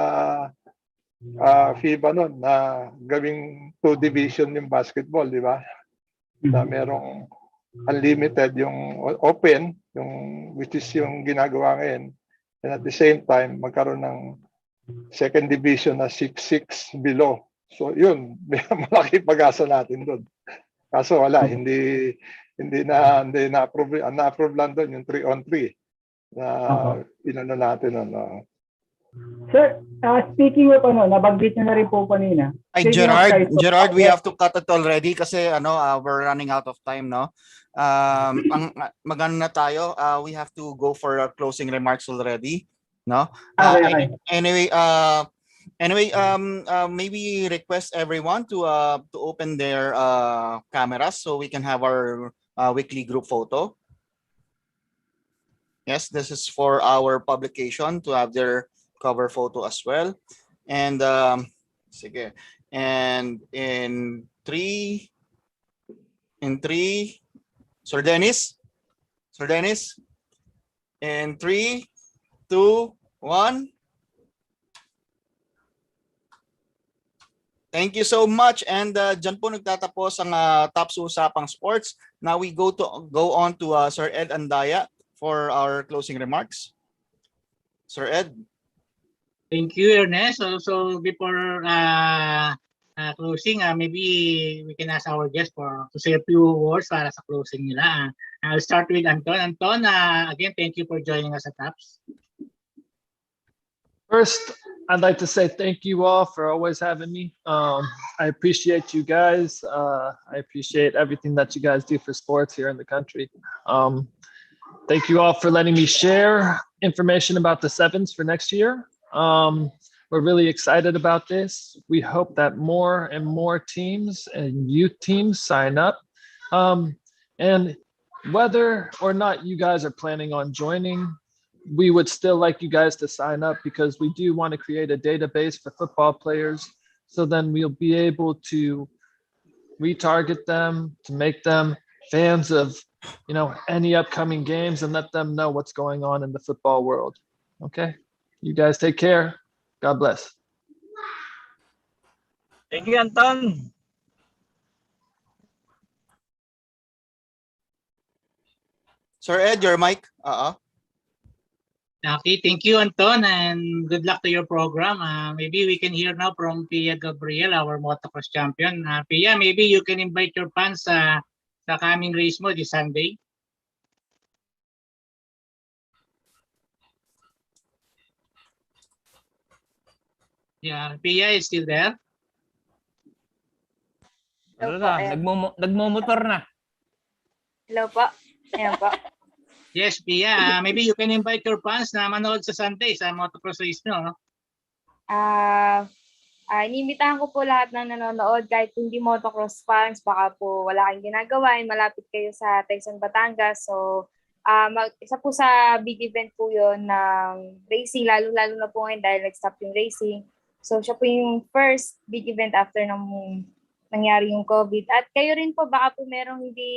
FIBA nun na gawing 2 division yung basketball, di ba? Na merong unlimited yung open, which is yung ginagawa ngayon. And at the same time, magkaroon ng second division na 6-6 below. So yun, malaki pag-asa natin doon. Kaso wala, hindi na-approve lang doon yung 3-on-3 na inano natin. Sir, speaking of nabanggit niyo na rin po kanina. Ay, Gerard, we have to cut it already kasi we're running out of time, no? Magano na tayo, we have to go for our closing remarks already, no? Okay. Anyway, maybe request everyone to open their cameras so we can have our weekly group photo. Yes, this is for our publication to have their cover photo as well. And sige. And in three, Sir Dennis, in 3, 2, 1. Thank you so much. And dyan po nagtatapos ang Top Usapang Sports. Now we go on to Sir Ed Andaya for our closing remarks. Sir Ed. Thank you, Ernest. Also, before closing, maybe we can ask our guest to say a few words para sa closing nila. I'll start with Anton. Anton, again, thank you for joining us at TAPS. First, I'd like to say thank you all for always having me. I appreciate you guys. I appreciate everything that you guys do for sports here in the country. Thank you all for letting me share information about the sevens for next year. We're really excited about this. We hope that more and more teams and youth teams sign up. And whether or not you guys are planning on joining, we would still like you guys to sign up because we do want to create a database for football players. So then we'll be able to retarget them, to make them fans of, any upcoming games and let them know what's going on in the football world. Okay. You guys take care. God bless. Thank you, Anton. Sir Ed, your mic. Okay, thank you, Anton, and good luck to your program. Maybe we can hear now from Pia Gabriel, our motocross champion. Pia, maybe you can invite your fans sa coming race mo this Sunday. Yeah, Pia is still there? Ano na, nagmomotor na. Hello po. Ayan po. Yes, Pia. Maybe you can invite your fans na manood sa Sunday sa motocross race nyo, no? Inimbitahan ko po lahat ng nanonood kahit hindi motocross fans, baka po wala kayong ginagawa, malapit kayo sa Quezon, Batangas. So, isa po sa big event po yun ng racing, lalo-lalo na po ngayon dahil nag-stop yung racing. So, siya po yung first big event after ng nangyari yung COVID. At kayo rin po, baka po merong hindi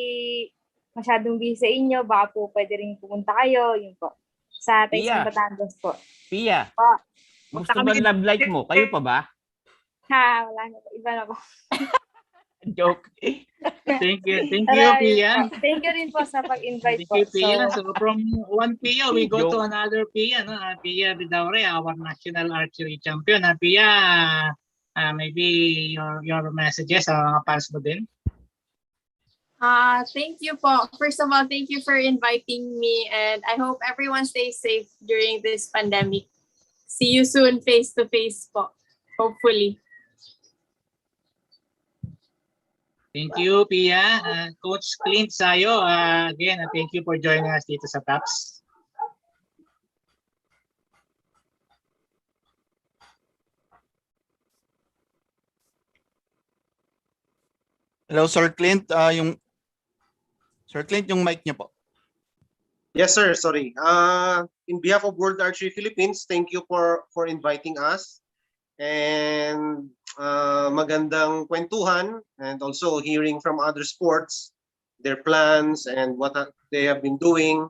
masyadong busy sa inyo, baka po pwede rin pumunta kayo, yun po. Sa Taysan Pia. Batangas po. Pia, Po. gusto ba love life mo? Kayo pa ba? Ha, wala na po. Iba na po. Joke. Thank you, Tara, yun Pia. po. Thank you rin po sa pag-invite Thank po. you, Pia. So, So from one Pia, we go Joke. to another Pia, no? Pia Bidaure, our national archery champion. Pia, maybe your messages sa mga fans mo din. Thank you po. First of all, thank you for inviting me, and I hope everyone stays safe during this pandemic. See you soon face to face po. Hopefully. Thank you, Pia. Coach Clint Sayo, again, thank you for joining us dito sa TAPS. Hello, Sir Clint. Sir Clint, yung mic niyo po. Yes, sir. Sorry. In behalf of World Archery Philippines, thank you for inviting us. And magandang kwentuhan, and also hearing from other sports, their plans and what they have been doing.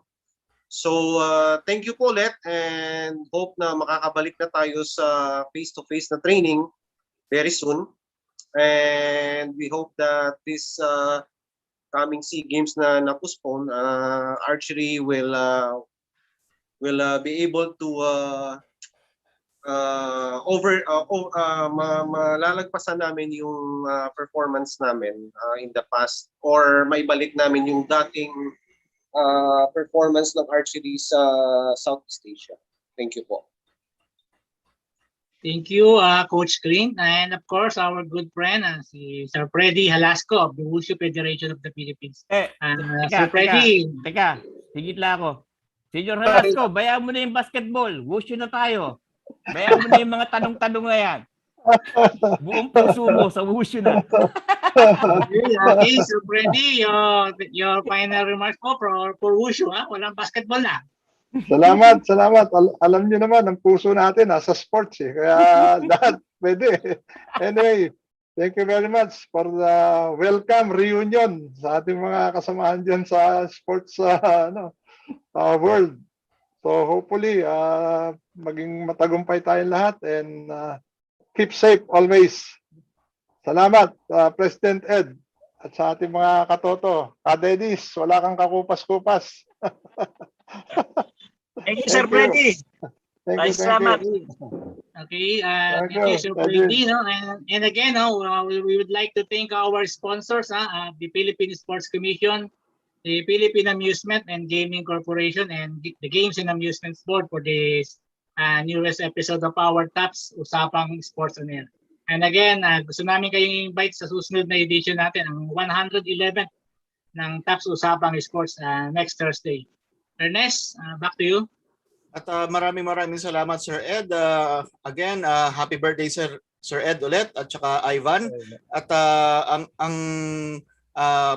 So thank you po ulit, and hope na makakabalik na tayo sa face-to-face na training very soon. And we hope that this coming SEA Games na na-postpone, archery will be able to malalagpasan namin yung performance namin in the past, or maibalik namin yung dating performance ng archery sa Southeast Asia. Thank you po. Thank you, Coach Clint. And of course, our good friend, si Sir Freddie Jalasco of the Wushu Federation of the Philippines. Sir Freddie. Teka, higit lang ako. Senior Jalasco, bayaan mo na yung basketball. Wushu na tayo. Bayaan mo na yung mga tanong-tanong na yan. Buong puso mo sa wushu na. Okay, Sir Freddie, your final remarks po for wushu, ha? Walang basketball na. Salamat. Alam niyo naman, ang puso natin nasa sports eh. Kaya lahat pwede. Anyway, thank you very much for the welcome reunion sa ating mga kasamahan dyan sa sports world. So hopefully, maging matagumpay tayong lahat, and keep safe always. Salamat, President Ed, at sa ating mga katoto. Dennis, wala kang kakupas-kupas. Thank you, Sir Freddie. Thank Salamat. Okay, thank you, Sir Freddie. And again, we would like to thank our sponsors, the Philippine Sports Commission, the Philippine Amusement and Gaming Corporation, and the Games and Amusements Board for this newest episode of our TAPS, Usapang Sports on Air. And again, gusto namin kayong invite sa susunod na edition natin, ang 111 ng TAPS Usapang Sports next Thursday. Ernest, back to you. At maraming salamat, Sir Ed. Again, happy birthday, Sir Ed ulit, at saka Ivan. At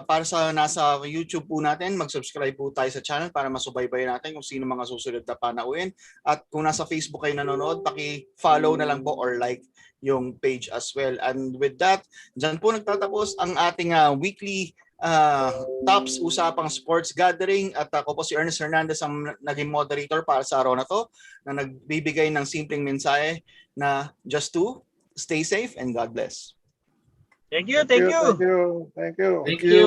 para sa nasa YouTube po natin, mag-subscribe po tayo sa channel para masubaybayan natin kung sino mga susunod na panauhin. At kung nasa Facebook kayo nanonood, paki-follow na lang po or like yung page as well. And with that, dyan po nagtatapos ang ating weekly TAPS Usapang Sports Gathering, at ako po si Ernest Hernandez ang naging moderator para sa araw na to, na nagbibigay ng simpleng mensahe na just to stay safe and God bless. Thank you. Thank you. Thank you.